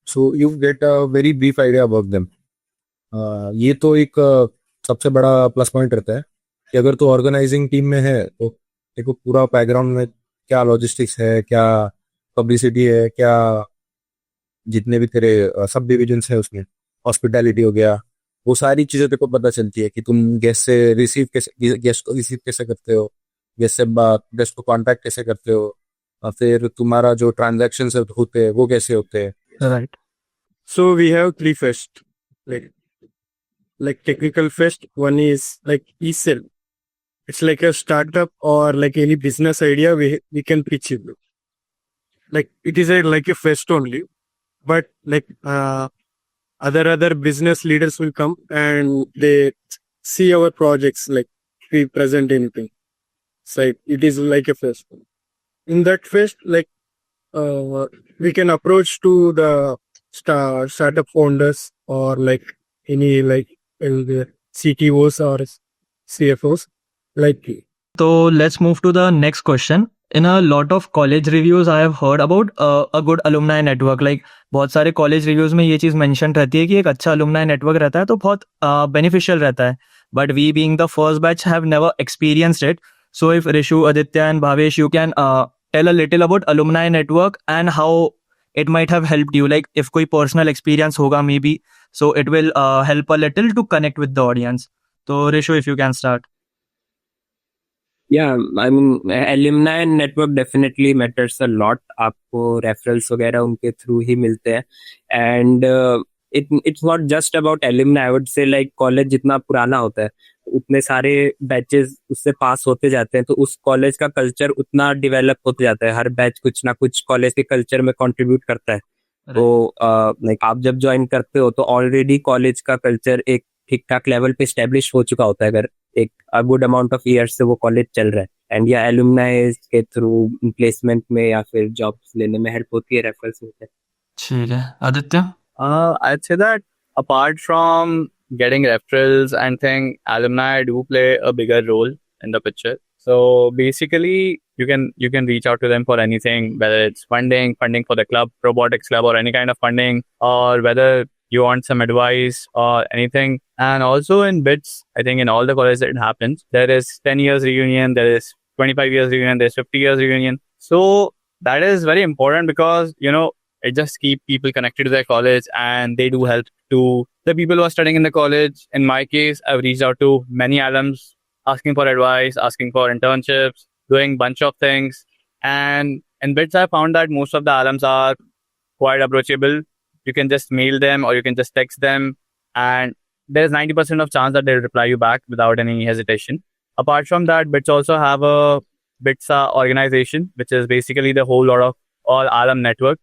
So you get a very brief idea about them. ये तो एक सबसे बड़ा प्लस पॉइंट रहता है कि अगर तू ऑर्गेनाइजिंग टीम में है तो देखो पूरा बैकग्राउंड में क्या लॉजिस्टिक्स है, क्या पब्लिसिटी है, क्या जितने भी तेरे सब डिविजन्स है उसमें, हॉस्पिटैलिटी हो गया, वो सारी चीज़ें तेरे को पता चलती है कि तुम गेस्ट से रिसीव कैसे, गेस्ट को रिसीव कैसे करते हो, गेस्ट से गेस्ट को कांटेक्ट कैसे करते हो, और फिर तुम्हारा जो ट्रांजैक्शन होते हैं वो कैसे होते हैं। Right. So we have 3 fest, like technical fest. One is like ESL. It's like a startup or like any business idea we can pitch it. Like it is like a fest only, but like other business leaders will come and they see our projects, like we present anything. So it is like a fest. In that fest, like we can approach to the startup founders or like any like the CTOs or CFOs, like. So let's move to the next question. In a lot of college reviews, I have heard about a good alumni network. Like बहुत सारे college reviews में ये चीज़ mention रहती है कि एक अच्छा alumni network रहता है तो बहुत beneficial रहता है. But we being the first batch have never experienced it. So if Rishu, Aditya and Bhavesh, you can tell a little about alumni network and how it might have helped you. Like if कोई personal experience होगा maybe, so it will help a little to connect with the audience. So Rishu, if you can start. Yeah, I mean, alumni network definitely matters a lot. आपको referrals वगैरह उनके through ही मिलते हैं, and it's not just about alumni. I would say like college जितना पुराना होता है उतने सारे बैचेस उससे पास होते जाते हैं, तो उस कॉलेज का कल्चर उतना डेवलप होते जाता है। हर बैच कुछ ना कुछ कॉलेज के कल्चर में कंट्रीब्यूट करता है। तो लाइक आप जब ज्वाइन करते हो तो ऑलरेडी कॉलेज का कल्चर एक ठीक ठाक लेवल पे स्टेब्लिश हो चुका होता है, अगर एक गुड अमाउंट ऑफ ईयर्स से वो कॉलेज चल रहा है। एंड या एलुमनाई के थ्रू प्लेसमेंट में या फिर जॉब्स लेने में हेल्प होती है, रेफरल्स होते हैं। ठीक है, Aditya? I'd say that apart from getting referrals and thing, alumni do play a bigger role in the picture. So basically, you can reach out to them for anything, whether it's funding for the club, robotics club, or any kind of funding, or whether you want some advice or anything. And also in BITS, I think in all the colleges it happens, there is 10 years reunion, there is 25 years reunion, there's 50 years reunion. So that is very important because, it just keep people connected to their college, and they do help to the people who are studying in the college. In my case, I've reached out to many alums asking for advice, asking for internships, doing bunch of things. And in BITS, I found that most of the alums are quite approachable. You can just mail them or you can just text them, and there's 90% of chance that they'll reply you back without any hesitation. Apart from that, BITS also have a BITSA organization, which is basically the whole lot of all alum network.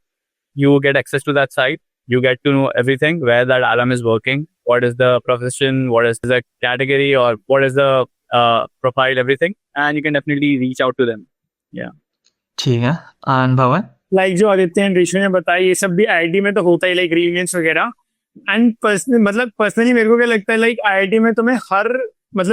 You get access to that site. You get to know everything, where that alum is working, what is the profession, what is the category, or what is the profile, everything. And you can definitely reach out to them. Yeah. ठीक है. And भवन? Like जो Aditya and ऋषि ने बताया, ये सब भी IIT में तो होता ही, लाइक रियूनियंस वगैरह. एंड पर्सनली मेरे को क्या लगता है, लाइक आईआईटी में तुम्हें हर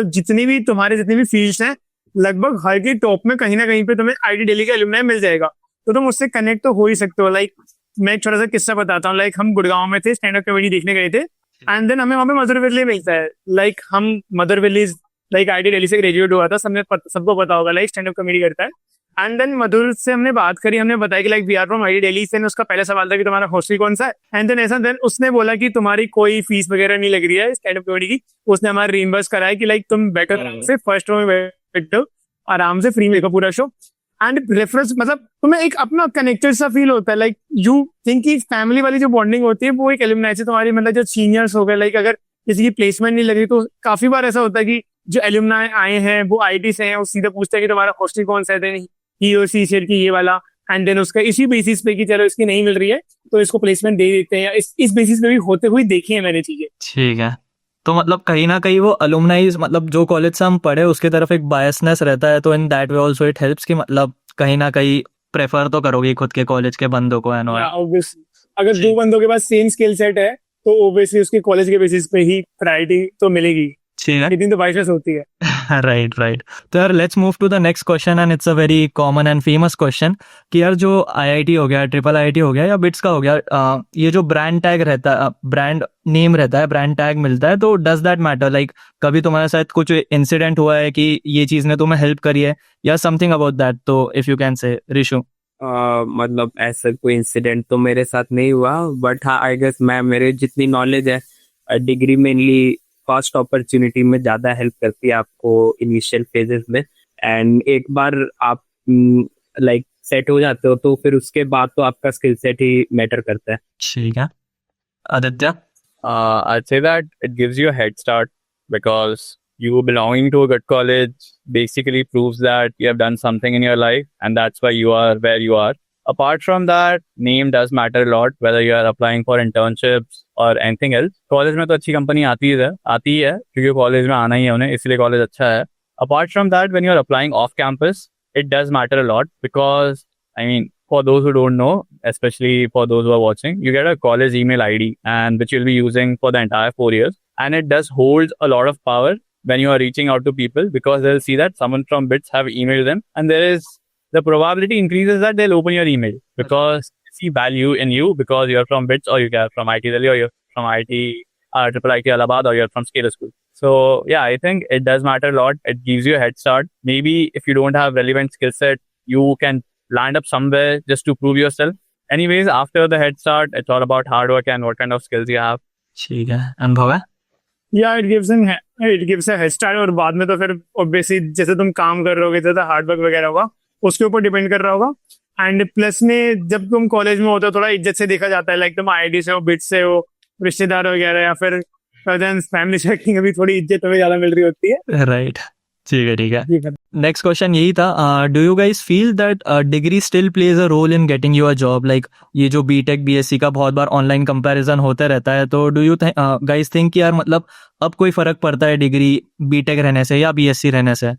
जितनी भी फील्ड्स हैं, लगभग हर की टॉप में कहीं ना कहीं पे तुम्हें आईआईटी दिल्ली का एलुमनाई मिल जाएगा, तो तुम उससे कनेक्ट तो हो ही सकते हो. लाइक मैं एक छोटा सा किस्सा बताता हूँ. लाइक हम गुड़गांव में थे, स्टैंड अप कॉमेडी देखने गए थे, एंड देन हमें वहाँ पे मधुर विल्ली मिलता है. लाइक हम मधुर विल्ली लाइक आईआईटी दिल्ली से ग्रेजुएट हुआ था, सबको पता होगा, लाइक स्टैंड अप कॉमेडी करता है. एंड देन मधुर से हमने बात करी, हमने बताया कि like we are from IIT Delhi से. उसका पहला सवाल था कि तुम्हारा हॉस्टल कौन सा है. एंड देन उसने बोला कि तुम्हारी कोई फीस वगैरह नहीं लग रही है स्टैंड अप कॉमेडी की. उसने हमारा रीइंबर्स कराया कि लाइक तुम बेटर से फर्स्ट रो में बैठो, आराम से फ्री में देखो पूरा शो. एंड रेफरेंस तुम्हें एक अपना कनेक्टेड सा फील होता है. लाइक यू थिंक कि फैमिली वाली जो बॉन्डिंग होती है वो एक एलुमनाई से तुम्हारी जो सीनियर्स हो गए, लाइक अगर किसी की प्लेसमेंट नहीं लगी तो काफी बार ऐसा होता है कि जो एलुमनाई आए हैं वो आईटी से हैं, वो सीधे पूछते हैं कि तुम्हारा हॉस्टल कौन सा है, ही और सी शेयर की ये वाला. एंड देन उसका इसी बेसिस पे कि चलो इसकी नहीं मिल रही है तो इसको प्लेसमेंट दे देते हैं, या इस बेसिस पे भी होते हुए देखी है मैंने चीजें. ठीक है. तो कहीं ना कहीं वो अलुमनाई जो कॉलेज से हम पढ़े उसके तरफ एक बायसनेस रहता है, तो in that way also it helps कि कहीं ना कहीं प्रेफर तो करोगे खुद के कॉलेज के बंदों को. एंड ऑब्वियसली अगर दो बंदों के पास सेम स्किल सेट है तो ऑब्वियसली उसके कॉलेज के बेसिस पे ही प्रायोरिटी तो मिलेगी. ठीक है. इतनी तो बायसनेस होती है. राइट. तो यार let's move to the next question, and it's a very common and famous question कि यार जो आईआईटी हो गया, ट्रिपल आईआईटी हो गया या बिट्स का हो गया, ये जो ब्रांड टैग रहता है, ब्रांड नेम रहता है, ब्रांड टैग मिलता है, तो डज दैट मैटर? लाइक कभी तुम्हारे साथ कुछ इंसिडेंट हुआ है कि ये चीज ने तुम्हें हेल्प करी है या समथिंग अबाउट दैट? तो if you can say Rishu. ऐसा कोई इंसिडेंट तो मेरे साथ नहीं हुआ, बट हाँ आई गेस मेरे जितनी नॉलेज है, डिग्री मेनली फर्स्ट अपॉर्चुनिटी में ज्यादा हेल्प करती है आपको इनिशियल फेजेस में. एंड एक बार आप लाइक सेट हो जाते हो तो फिर उसके बाद तो आपका स्किल सेट ही मैटर करता है. ठीक है. Aditya? I'd say that it gives you a head start because you belonging to a good college basically proves that you have done something in your life, and that's why you are where you are. Apart from that, name does matter a lot, whether you are applying for internships or anything else. College में तो अच्छी company आती है क्योंकि college में आना ही है उन्हें, इसलिए कॉलेज अच्छा है. Apart from that, when you are applying off campus, it does matter a lot because, I mean, for those who don't know, especially for those who are watching, you get a college email ID and which you'll be using for the entire 4 years. And it does hold a lot of power when you are reaching out to people because they'll see that someone from BITS have emailed them, and the probability increases that they'll open your email because they see value in you because you're from BITS or you're from IT Delhi or you're from Triple IT Allahabad or you're from Scalar School. So yeah, I think it does matter a lot. It gives you a head start. Maybe if you don't have relevant skill set, you can land up somewhere just to prove yourself. Anyways, after the head start, it's all about hard work and what kind of skills you have. ठीक है. अनुभव है? Yeah, it gives a head start. और बाद में तो फिर obviously जैसे तुम काम कर रहोगे, जैसे हार्ड वर्क वगैरह होगा उसके ऊपर डिपेंड कर रहा होगा. एंड प्लस में जब तुम कॉलेज में होते हो थोड़ा इज्जत से देखा जाता है, लाइक तुम आईआईटी से हो, बिट्स से हो, रिश्तेदार वगैरह या फिर फैमिली से अभी थोड़ी इज्जत तुम्हें ज्यादा मिल रही होती है. राइट. ठीक है. नेक्स्ट क्वेश्चन यही था, do you guys feel that degree still plays a role in getting you a job? Like ये जो बीटेक बीएससी का बहुत बार ऑनलाइन कंपैरिजन होते रहता है, तो डू यू गाइस थिंक कि यार अब कोई फर्क पड़ता है डिग्री बीटेक रहने से या बीएससी रहने से?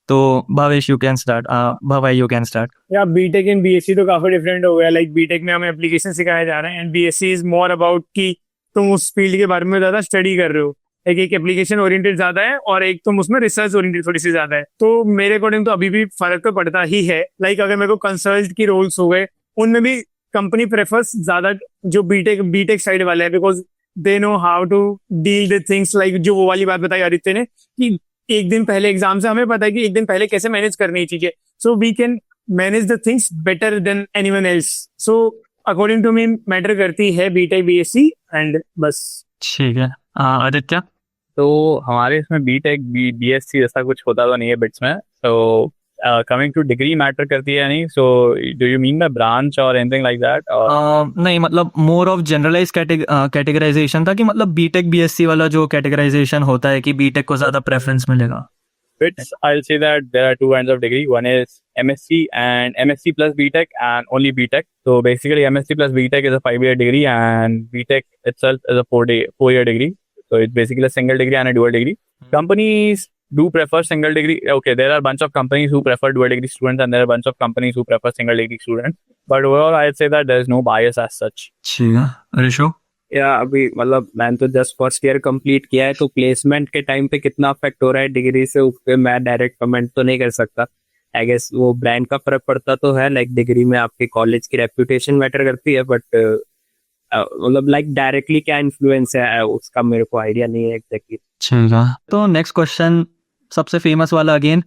तो Bhavesh you can start. Bhavai you can start. या बीटेक एंड बीएससी तो काफी डिफरेंट हो गया. लाइक बीटेक में हमें एप्लीकेशन सिखाया जा रहा है and BSc is more about कि तुम उस फील्ड के बारे में ज्यादा स्टडी कर रहे हो. एक एप्लीकेशन ओरिएंटेड ज्यादा है और एक तुम उसमें रिसर्च ओरिएंटेड थोड़ी सी ज्यादा है. तो मेरे अकॉर्डिंग तो अभी भी फर्क तो पड़ता ही है. लाइक अगर मेरे को कंसल्ट की रोल्स हो गए, उनमें भी कंपनी प्रेफर्स ज्यादा जो बीटेक साइड वाले हैं because they know how to deal with things. Like जो वो वाली बात बताई आदित्य ने कि एक दिन पहले एग्जाम से हमें पता है कि एक दिन पहले कैसे मैनेज करनी चाहिए. So we can manage the things better than anyone else. So according to me matter करती है बीटेक बीएससी एंड बस. ठीक है. आदित्य? तो हमारे इसमें बीटेक बीएससी जैसा कुछ होता तो नहीं है बिट्स में. So coming two degree matter करती है नहीं. So do you mean by branch और एनीथिंग लाइक दैट? नहीं, मोर ऑफ जनरलाइज कैटेगराइजेशन था कि बीटेक बीएससी वाला जो कैटेगराइजेशन होता है कि बीटेक को ज्यादा प्रेफरेंस मिलेगा. BITS, I'll say that there are two kinds of degree. One is MSc and MSc plus BTech and only BTech. So basically MSc plus BTech is a 5-year degree and BTech itself is a 4-year degree. So it's basically a single degree and a dual degree. Companies do prefer single degree. Okay, there are a bunch of companies who prefer dual degree students and there are a bunch of companies who prefer single degree students. But overall, I'd say that there is no bias as such. ठीक है ऋषु या अभी मतलब मैंने तो just first year complete किया है, तो प्लेसमेंट के टाइम पे कितना अफेक्ट हो रहा है डिग्री से उस पे मैं डायरेक्ट कमेंट तो नहीं कर सकता. आई गेस वो ब्रांड का फर्क पड़ता तो है, लाइक डिग्री में आपके कॉलेज की रेपुटेशन मैटर करती है, बट मतलब लाइक डायरेक्टली क्या इन्फ्लुएंस है उसका मेरे को आइडिया नहीं है एग्जैक्टली. ठीक है. तो नेक्स्ट क्वेश्चन सबसे फेमस वाला अगेन,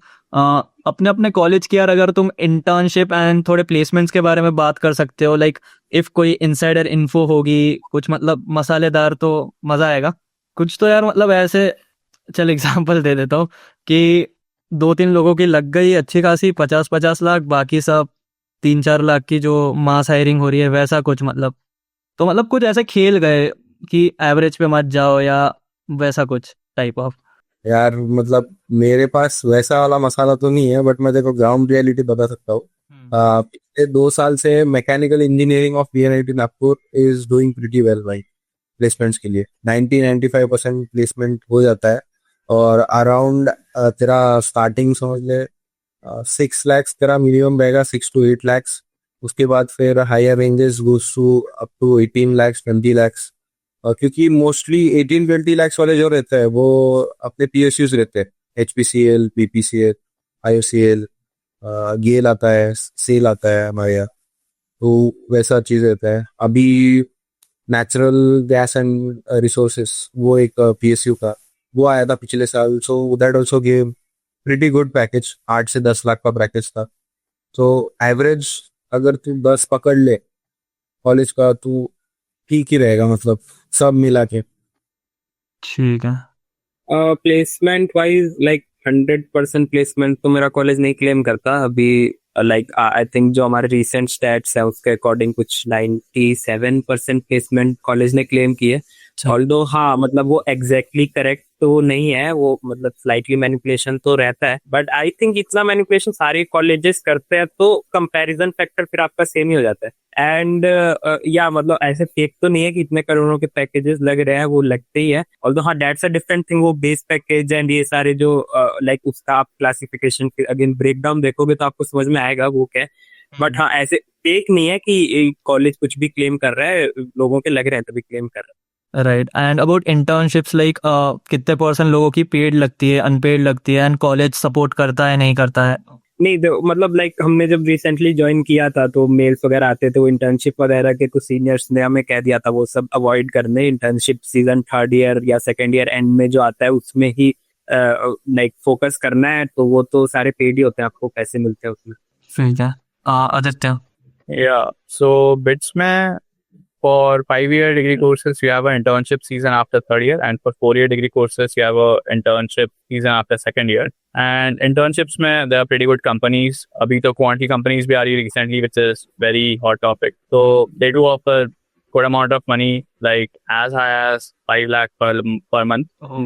अपने अपने कॉलेज की यार अगर तुम इंटर्नशिप एंड थोड़े प्लेसमेंट्स के बारे में बात कर सकते हो, लाइक इफ कोई इनसाइडर इन्फो होगी कुछ मतलब मसालेदार तो मजा आएगा. कुछ तो यार मतलब ऐसे चल एग्जांपल दे देता हूँ कि 2-3 लोगों की लग गई अच्छी खासी 50-50 लाख, बाकी सब 3-4 लाख की जो मास हायरिंग हो रही है वैसा कुछ मतलब. तो मतलब कुछ ऐसे खेल गए कि एवरेज पे मत जाओ या वैसा कुछ टाइप ऑफ. यार मतलब मेरे पास वैसा वाला मसाला तो नहीं है, बट मैं देखो ग्राउंड रियलिटी बता सकता हूँ. पिछले 2 साल से mechanical engineering of VNIT Nagpur is doing pretty well भाई. प्लेसमेंट्स के लिए 90-95% प्लेसमेंट हो जाता है और अराउंड तेरा स्टार्टिंग समझ ले 6 lakhs तेरा मिनिमम रहेगा, 6 to 8 lakhs. उसके बाद फिर higher ranges goes to up to 18 lakhs 20 lakhs. क्योंकि मोस्टली 18-20 lakhs वाले जो रहते हैं वो अपने PSUs रहते हैं, HPCL, BPCL, IOCL, गेल आता है, सेल आता है हमारे यहाँ, तो वैसा चीज रहता है. अभी नेचुरल गैस एंड रिसोर्सेस वो एक PSU का वो आया था पिछले साल, so that also gave pretty good package. 8 से 10 लाख का पैकेज था. तो एवरेज अगर तू 10 पकड़ ले कॉलेज का तो ठीक ही रहेगा, मतलब सब मिला के. ठीक है. प्लेसमेंट वाइज लाइक 100% प्लेसमेंट तो मेरा कॉलेज नहीं क्लेम करता अभी. लाइक आई थिंक जो हमारे रिसेंट स्टैट्स है उसके अकॉर्डिंग कुछ 97% प्लेसमेंट कॉलेज ने क्लेम किए. ऑल्दो हाँ मतलब वो एग्जैक्टली करेक्ट तो नहीं है, वो मतलब स्लाइटली मैनिपुलेशन तो रहता है, बट आई थिंक इतना मैनिपुलेशन सारे कॉलेजेस करते हैं तो कंपैरिजन फैक्टर फिर आपका सेम ही हो जाता है. एंड या मतलब ऐसे फेक तो नहीं है कि इतने करोड़ों के पैकेजेस लग रहे हैं, वो लगते ही है. ऑल्दो हाँ दैट्स अ डिफरेंट थिंग, वो बेस पैकेज एंड ये सारे जो लाइक उसका आप क्लासिफिकेशन अगेन ब्रेकडाउन देखोगे तो आपको समझ में आएगा वो क्या है. बट हाँ ऐसे फेक नहीं है कि कॉलेज कुछ भी क्लेम कर रहा है, लोगों के लग रहे हैं तभी क्लेम कर रहे हैं. Right. And about internships like कितने % लोगों की पेड लगती है, अनपेड लगती है, एंड कॉलेज सपोर्ट करता है नहीं करता है? नहीं मतलब लाइक हमने जब रिसेंटली ज्वाइन किया था तो मेल्स वगैरह आते थे, वो इंटर्नशिप वगैरह के कुछ सीनियर्स ने हमें कह दिया था वो सब अवॉइड करने. इंटर्नशिप सीजन 3rd ईयर या 2nd ईयर एंड में जो आता है उसमें ही लाइक फोकस करना है, तो वो तो सारे पेड ही होते हैं, आपको पैसे मिलते हैं उसमें. ठीक है. आदित्य. Yeah, so BITS में for 5-year degree courses you have an internship season after 3rd year, and for 4-year degree courses you have a internship season after 2nd year. And internships में there are pretty good companies. अभी तो quantity companies भी आ रही है recently, which is very hot topic. So they do offer good amount of money, like as high as 5 lakh per month. Oh.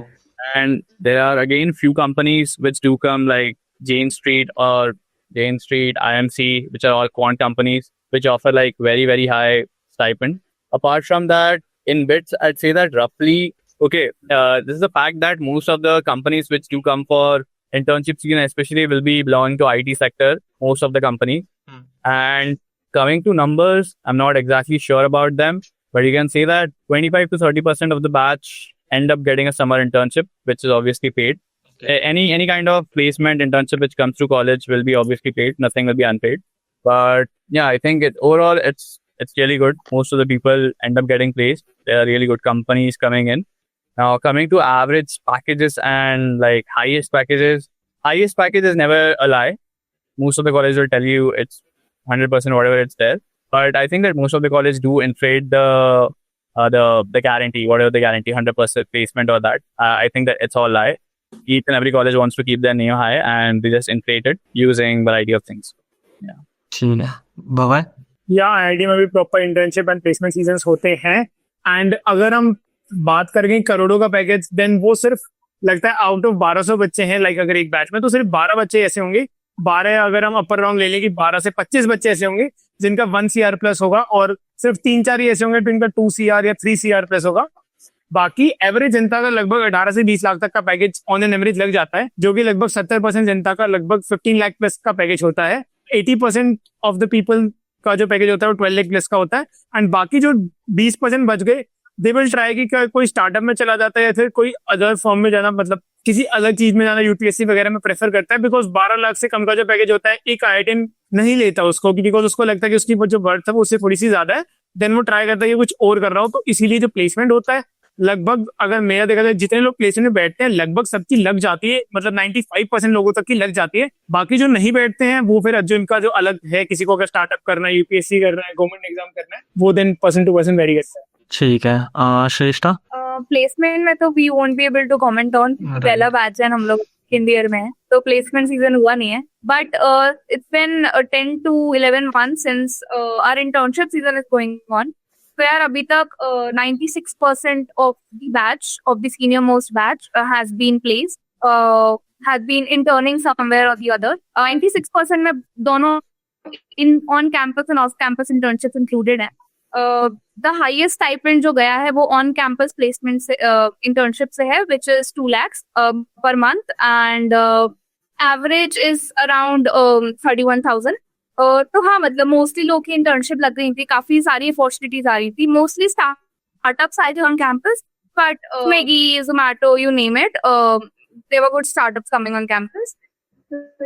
And there are again few companies which do come, like Jane Street, IMC, which are all quant companies which offer like very very high stipend. Apart from that, in BITS, I'd say that roughly, okay, this is the fact that most of the companies which do come for internship season especially will be belonging to IT sector, most of the companies. And coming to numbers, I'm not exactly sure about them, but you can say that 25 to 30% of the batch end up getting a summer internship, which is obviously paid. Any kind of placement internship which comes through college will be obviously paid. Nothing will be unpaid. But yeah, I think overall it's really good. Most of the people end up getting placed. There are really good companies coming in. Now coming to average packages and like highest packages is never a lie. Most of the colleges will tell you it's 100% whatever it's there. But I think that most of the colleges do inflate the guarantee, whatever the guarantee, 100% placement or that. I think that it's all lie. Each and every college wants to keep their name high and they just inflate it using variety of things. Yeah. ठीक है. बाबा. या IIT में भी proper internship and placement seasons होते हैं. And अगर हम बात करेंगे करोड़ों का पैकेज, देन वो सिर्फ लगता है आउट ऑफ 1200 बच्चे हैं लाइक अगर एक बैच में, तो सिर्फ 12 बच्चे ऐसे होंगे, 12 अगर हम अपर राउंड ले लें कि 12 से 25 बच्चे ऐसे होंगे जिनका 1 CR प्लस होगा, और सिर्फ 3-4 ही ऐसे होंगे जिनका 2 CR या 3 CR प्लस होगा। बाकी एवरेज जनता का लगभग 18 से 20 लाख तक का पैकेज ऑन एन एवरेज लग जाता है, जो कि लगभग 70% जनता का लगभग 15 लाख प्लस का पैकेज होता है। 80% ऑफ द पीपल का जो पैकेज होता है वो 12 लाख प्लस का होता है। एंड बाकी जो 20% बच गए, दे विल ट्राई कि कोई स्टार्टअप में चला जाता है या फिर कोई अदर फॉर्म में जाना, मतलब किसी अलग चीज में जाना, यूपीएससी वगैरह में प्रेफर करता है, बिकॉज 12 लाख से कम का जो पैकेज होता है एक IITian नहीं लेता उसको, बिकॉज उसको लगता है कि उसकी जो वर्थ है वो उससे थोड़ी सी ज्यादा है, देन वो ट्राई करता है कि कुछ और कर रहा हो। तो इसीलिए जो प्लेसमेंट होता है लगभग, अगर मेरा देखा जाए जितने लोग प्लेसमेंट में बैठते हैं लगभग सबकी लग जाती है, मतलब 95% लोगों तक की लग जाती है। बाकी जो नहीं बैठते हैं वो फिर जो इनका जो अलग है, किसी को अगर स्टार्टअप करना है, यूपीएससी करना है, गवर्नमेंट एग्जाम करना है, वो then person to person vary करता है। ठीक है, श्रेष्ठा। प्लेसमेंट में तो we won't be able to comment on, पहला बैच है, हम लोग सेकंड ईयर में है, तो प्लेसमेंट सीजन हुआ नहीं है, but it's been 10 to 11 months since our internship season is going on. तो यार अभी तक 96% of the batch, of the senior most batch has been placed, has been interning somewhere और द अदर। 96% में दोनों in on campus and off campus internships included है। The highest stipend जो गया है वो ऑन कैंपस प्लेसमेंट से, internship से है, which is 2 lakhs per month, and average is around 31,000। तो हाँ, मतलब मोस्टली लोग की इंटर्नशिप लग रही थी, काफी सारी अपॉर्चुनिटीज आ रही थी, मोस्टली स्टार्टअप्स आए थे on campus, but Swiggy, Zomato, you name it, there were good startups coming on campus.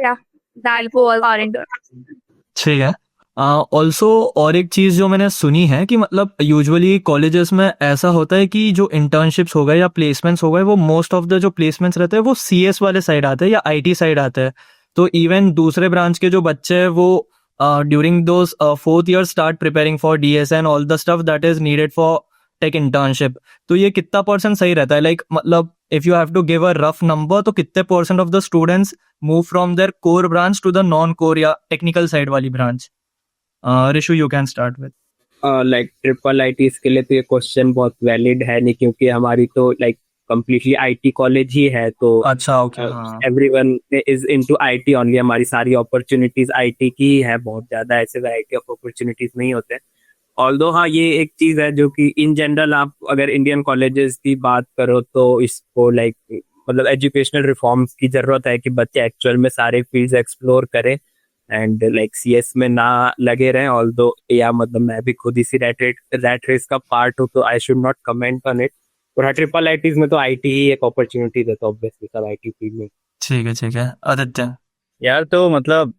या दैट वाज आवर इंटर्नशिप। ठीक है। ऑल्सो और एक चीज़ जो मैंने सुनी है कि मतलब यूजुअली कॉलेजेस में ऐसा होता है कि जो इंटर्नशिप्स हो गए या प्लेसमेंट्स हो गए, वो मोस्ट ऑफ द जो प्लेसमेंट्स रहते हैं वो CS वाले साइड आते हैं या IT साइड आते हैं। तो इवन दूसरे ब्रांच के जो बच्चे हैं वो during those 4th year start preparing for DS and all the stuff that is needed for tech internship. तो ये कितना % सही रहता है? लाइक मतलब if you have to give a rough number, तो कितने % of the students move from their core branch to the non core या टेक्निकल साइड वाली branch? Rishu, you can start with. Like triple IITs के लिए तो ये question बहुत valid है नहीं, क्योंकि हमारी तो लाइक कंप्लीटली IT कॉलेज ही है, तो अच्छा, okay, everyone is into IT only. हमारी सारी अपॉर्चुनिटीज IT की ही है, बहुत ज्यादा ऐसे वैरायटी ऑफ अपॉर्चुनिटीज नहीं होते। ऑल्दो हाँ, ये एक चीज है जो कि इन जनरल आप अगर इंडियन कॉलेजेस की बात करो तो इसको लाइक मतलब एजुकेशनल रिफॉर्म्स की जरूरत है कि बच्चे एक्चुअल में सारे फील्ड्स एक्सप्लोर करें एंड लाइक CS में ना लगे रहें। ऑल्दो या मतलब मैं भी खुद इसी रैट रेस का पार्ट हूँ, तो I should not comment on it. और हाँ, ट्रिपल IITs में तो IT ही एक अपॉर्चुनिटी देता है ऑब्वियसली सब IT फील्ड में। ठीक है। आदित्य। यार तो मतलब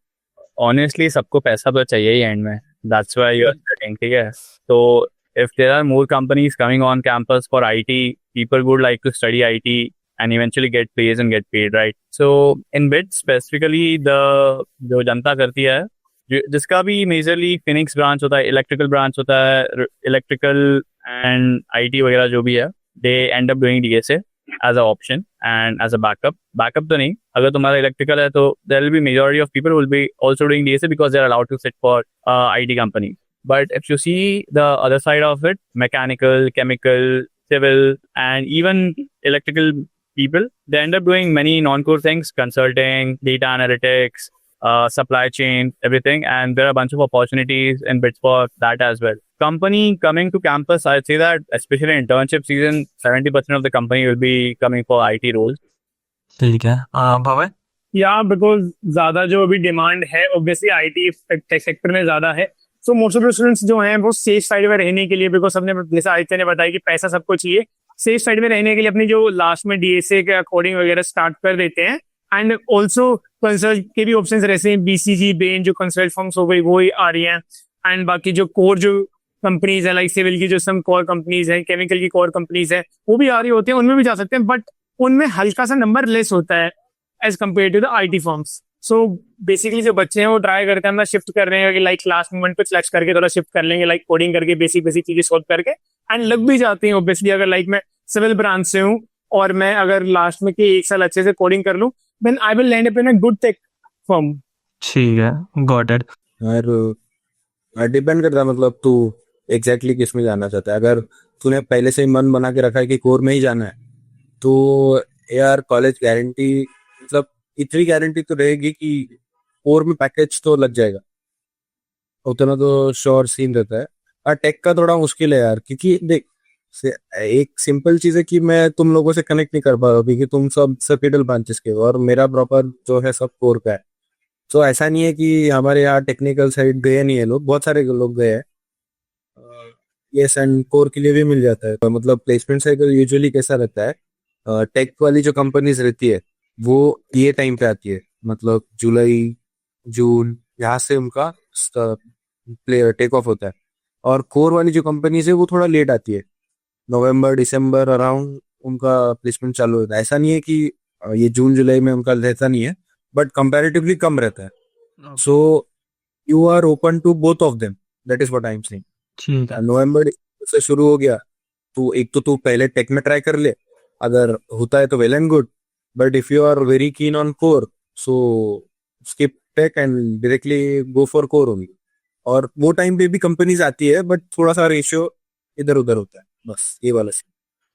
ऑनेस्टली सबको पैसा तो चाहिए ही एंड में, that's why you are studying, ठीक है। तो if there are more companies coming on campus for IT, people would like to study IT and eventually get placed and get paid, right? So in BITS specifically, जो जनता करती है, जिसका भी majorly Phoenix branch होता है, electrical branch होता है, electrical and IT वगैरह जो भी है, they end up doing DSA as a option and as a backup तो नहीं, अगर तुम्हारा इलेक्ट्रिकल है तो there will be majority of people will be also doing DSA because they are allowed to sit for IT companies. But if you see the other side of it, mechanical, chemical, civil, and even electrical people, they end up doing many non-core things, consulting, data analytics, supply chain, everything. And there are a bunch of opportunities in BITS for that as well. Company coming to campus, I'd say that especially in internship season, 70% of the company will be coming for IT roles. ठीक है, भवन। या because ज्यादा जो अभी demand है obviously IT tech sector में ज्यादा है, so most of the students जो हैं वो सेफ साइड में रहने के लिए, बिकॉज सबने जैसे आदित्य ने बताया कि पैसा सबको चाहिए, सेफ साइड में रहने के लिए अपनी जो लास्ट में DSA के अकॉर्डिंग वगैरह स्टार्ट कर देते हैं। एंड ऑल्सो कंसल्ट के भी ऑप्शंस रहते हैं, BCG, बेन जो कंसल्ट फर्म्स हो गई वो ही आ रही हैं। एंड बाकी जो कोर जो कंपनीज है लाइक सिविल की जो सम कोर कंपनीज है, केमिकल की कोर कंपनीज है, वो भी आ रही होती हैं, उनमें भी जा सकते हैं, बट उनमें हल्का सा नंबर लेस होता है as compare to the IT firms. So basically जो बच्चे हैं वो ट्राई करते हैं अपना शिफ्ट कर रहे हैं कि लाइक लास्ट मोमेंट पे फ्लैक्स करके थोड़ा शिफ्ट कर लेंगे, लाइक कोडिंग करके बेसिक चीजें सॉल्व करके, एंड लग भी जाती हैं ऑब्वियसली। अगर लाइक मैं सिविल ब्रांच से हूँ और मैं अगर लास्ट में कि 1 साल अच्छे से कोडिंग कर लूँ, then I will land up in a good tech firm. ठीक है, गॉट इट। यार डिपेंड करता है, मतलब तू एग्जैक्टली किस में जाना चाहता है। अगर तूने पहले से ही मन बना के रखा है कि कोर में ही जाना है, तो यार कॉलेज गारंटी, मतलब इतनी गारंटी तो रहेगी कि कोर में पैकेज तो लग जाएगा, उतना तो श्योर सीन रहता है। और टेक का थोड़ा मुश्किल है यार, क्योंकि देख एक सिंपल चीज है कि मैं तुम लोगों से कनेक्ट नहीं कर पा रहा हूँ, क्योंकि तुम सब सर्किटल ब्रांचेस के हो और मेरा प्रॉपर जो है सब कोर का है। तो ऐसा नहीं है कि हमारे यहाँ टेक्निकल साइड गए नहीं है लोग, बहुत सारे लोग गए हैं। यस, एंड कोर के लिए भी मिल जाता है। तो मतलब प्लेसमेंट साइकिल यूजुअली कैसा रहता है, टेक वाली जो कंपनीज रहती है वो ये टाइम पे आती है, मतलब जुलाई जून यहाँ से उनका टेक ऑफ होता है। और कोर वाली जो कंपनीज है वो थोड़ा लेट आती है, नवंबर दिसंबर अराउंड उनका प्लेसमेंट चालू होता है। ऐसा नहीं है कि ये जून जुलाई में उनका रहता नहीं है, बट कंपैरेटिवली कम रहता है। So you are open to both of them, that is what I am saying. ठीक है। नवंबर से शुरू हो गया तो एक तो तू पहले टेक में ट्राई कर ले, अगर होता है तो well and good, but if you are very keen on core so skip tech and directly go for core only. और वो टाइम पे भी कंपनीज आती है, बट थोड़ा सा रेशियो इधर उधर होता है, बस ये वाला सीन।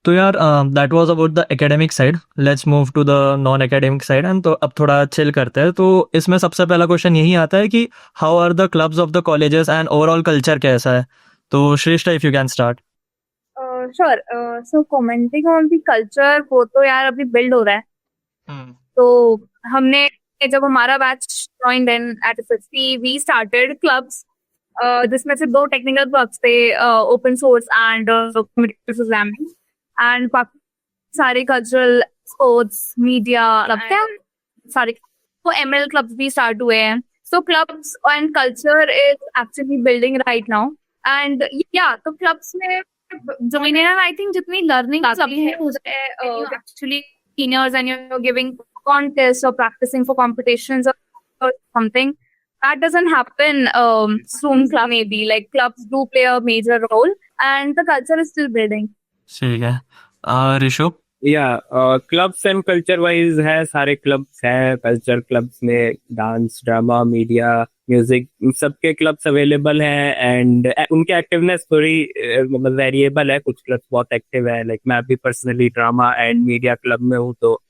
तो यार that was about the academic side, let's move to the non academic side and तो अब थोड़ा चिल करते हैं। तो इसमें सबसे पहला क्वेश्चन यही आता है कि how are the clubs of the colleges and overall culture कैसा है? तो Shreshtha, if you can start. Sure. So commenting on the culture, वो तो यार अभी बिल्ड हो रहा है। तो हमने जब हमारा batch joined in at 50 we started clubs, जिसमें से 2 टेक्निकल क्लब्स थे, open source and community programming, and सारे कल्चरल स्पोर्ट्स मीडिया क्लब थे सारे। तो एमएल क्लब्स भी स्टार्ट हुए हैं। So clubs and culture is actually building right now. And या तो क्लब्स में ज्वाइन इन, आई थिंक जितनी लर्निंग अभी है actually seniors and you giving contests or practicing for competitions or something that doesn't happen soon. Club maybe like clubs do play a major role and the culture is still building. ठीक है। ऋषभ। या clubs and culture wise है, सारे clubs हैं culture clubs में, dance drama media music सबके clubs available हैं। And उनकी एक्टिवनेस थोड़ी मतलब वेरिएबल है, कुछ क्लब्स बहुत एक्टिव है, लाइक मैं भी personally drama and media club में हूँ, तो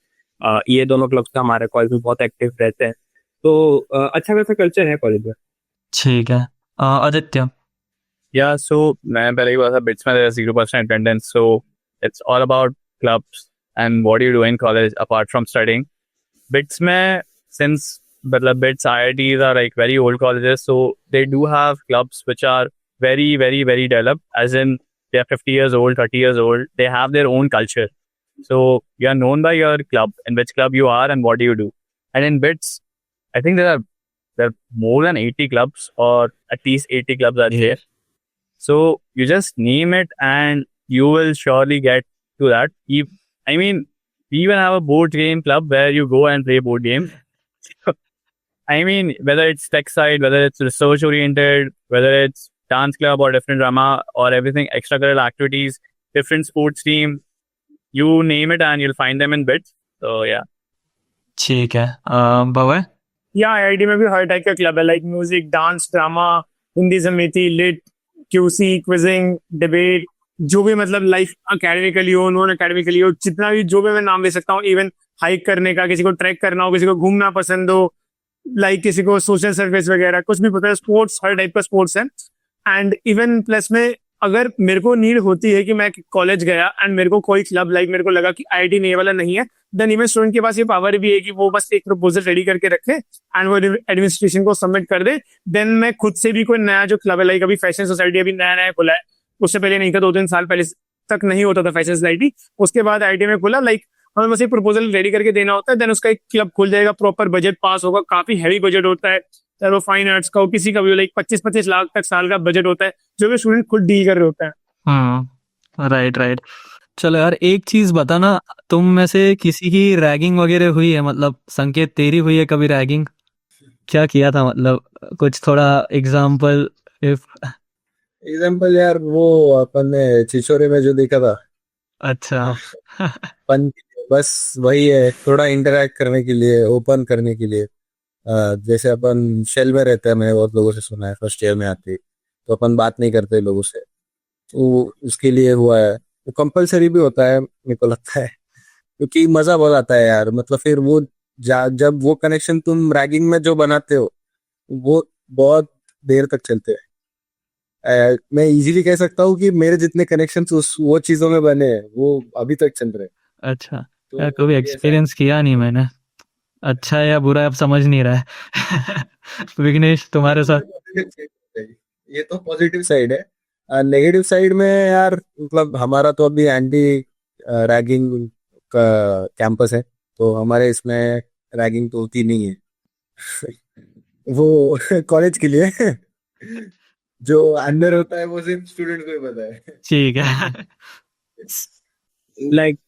ये दोनों क्लब्स तो हमारे कॉलेज में बहुत एक्टिव रहते हैं। तो अच्छा खासा कल्चर है कॉलेज में। ठीक है। आदित्य। Yeah, so मैं पहले ही बोला था बिट्स में 0% attendance, so it's all about clubs and what you do in college apart from studying. Bits में since मतलब Bits IITs are like very old colleges, so they do have clubs which are very very very developed, as in they are 50 years old, 30 years old. They have their own culture. So you are known by your club, in which club you are and what do you do. And in Bits, I think there are more than 80 clubs, or at least 80 clubs are there. So you just name it and you will surely get to that. I mean, we even have a board game club where you go and play board games. I mean, whether it's tech side, whether it's research oriented, whether it's dance club or different drama or everything, extracurricular activities, different sports team, you name it and you'll find them in Bits. So yeah. ठीक है। भव्य। या IIT में भी हर type का club है, like music, dance, drama, Hindi समिति, lit, QC, quizzing, debate, जो भी मतलब लाइफ अकेडमिकली हो नॉन अकेडमिकली हो, जितना भी जो भी मैं नाम ले सकता हूँ, इवन हाइक करने का, किसी को ट्रैक करना हो, किसी को घूमना पसंद हो, लाइक किसी को सोशल सर्विस वगैरह, कुछ भी पता है, स्पोर्ट्स, हर टाइप का स्पोर्ट्स है। एंड इवन प्लस में अगर मेरे को नीड होती है कि मैं कॉलेज गया एंड मेरे को कोई क्लब लाइक मेरे को लगा कि आईआईटी नहीं वाला नहीं है, देन इवन स्टूडेंट के पास ये पावर भी है कि वो बस एक प्रपोजल रेडी करके रखे एंड वो एडमिनिस्ट्रेशन को सबमिट कर दे। देन मैं खुद से भी कोई नया जो क्लब है, लाइक अभी फैशन सोसाइटी अभी नया नया खुला है, उससे पहले नहीं था, 2-3 साल पहले तक नहीं होता था फैशन सोसाइटी, उसके बाद आईआईटी में खुला। लाइक हमें बस एक प्रपोजल रेडी करके देना होता है, देन उसका एक क्लब खुल जाएगा, प्रॉपर बजट पास होगा, काफी हैवी बजट होता है, चाहे वो फाइन आर्ट्स का हो, किसी का भी, लाइक 25-25 लाख तक साल का बजट होता है, जो भी स्टूडेंट खुद डील कर रहे होते हैं। राइट। चलो यार, एक चीज बताना, तुम में से किसी की रैगिंग वगैरह हुई है? मतलब संकेत, तेरी हुई है कभी रैगिंग? क्या किया था, मतलब कुछ थोड़ा एग्जाम्पल? एग्जाम्पल यार वो अपन ने छिछोरे में जो देखा था। अच्छा। अपन बस वही है, थोड़ा इंटरेक्ट करने के लिए, ओपन करने के लिए। जैसे अपन शेल में रहते हैं, मैं बहुत लोगों से सुना है, फर्स्ट ईयर में आते तो अपन बात नहीं करते लोगों से, तो उसके लिए हुआ है। वो कंपलसरी भी होता है मेरे को लगता है, क्योंकि मजा बहुत आता है यार, मतलब फिर वो जब वो कनेक्शन तुम रैगिंग में जो बनाते हो वो बहुत देर तक चलते हैं। मैं इजीली कह सकता हूँ कि मेरे जितने कनेक्शंस उस वो चीजों में बने हैं वो अभी तक चल रहे हैं। अच्छा, तो यार कभी ये ऐसा है। एक्सपीरियंस किया नहीं मैंने, अच्छा है या बुरा है अब समझ नहीं रहा है। विघ्नेश तुम्हारे साथ? ये तो पॉजिटिव साइड है। नेगेटिव साइड में यार, मतलब हमारा तो अभी एंटी रैगिंग का कैंपस है, तो हमारे इसमें रैगिंग तो होती नहीं है। वो कॉलेज के लिए जो अंदर होता है वो सिर्फ स्टूडेंट को ही पता है। ठीक है। लाइक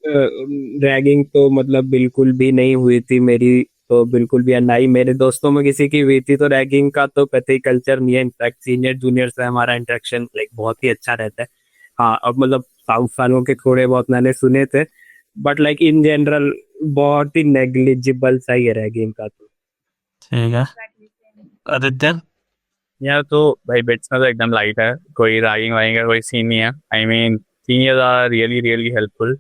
रैगिंग तो मतलब बिल्कुल भी नहीं हुई थी मेरी, तो बिल्कुल भी, ना ही मेरे दोस्तों में किसी की हुई थी। तो रैगिंग का तो कतई कल्चर नहीं है। इनफैक्ट सीनियर जूनियर से हमारा इंटरेक्शन लाइक बहुत ही अच्छा रहता है। हाँ, अब मतलब सालों के थोड़े बहुत मैंने सुने थे, बट लाइक इन जनरल बहुत ही नेग्लिजिबल सा ही है रैगिंग का तो। ठीक है, आदित्य? यार तो भाई बिट्स में तो एकदम लाइट है, कोई रैगिंग वागिंग का कोई सीन नहीं है। I mean seniors are really really helpful.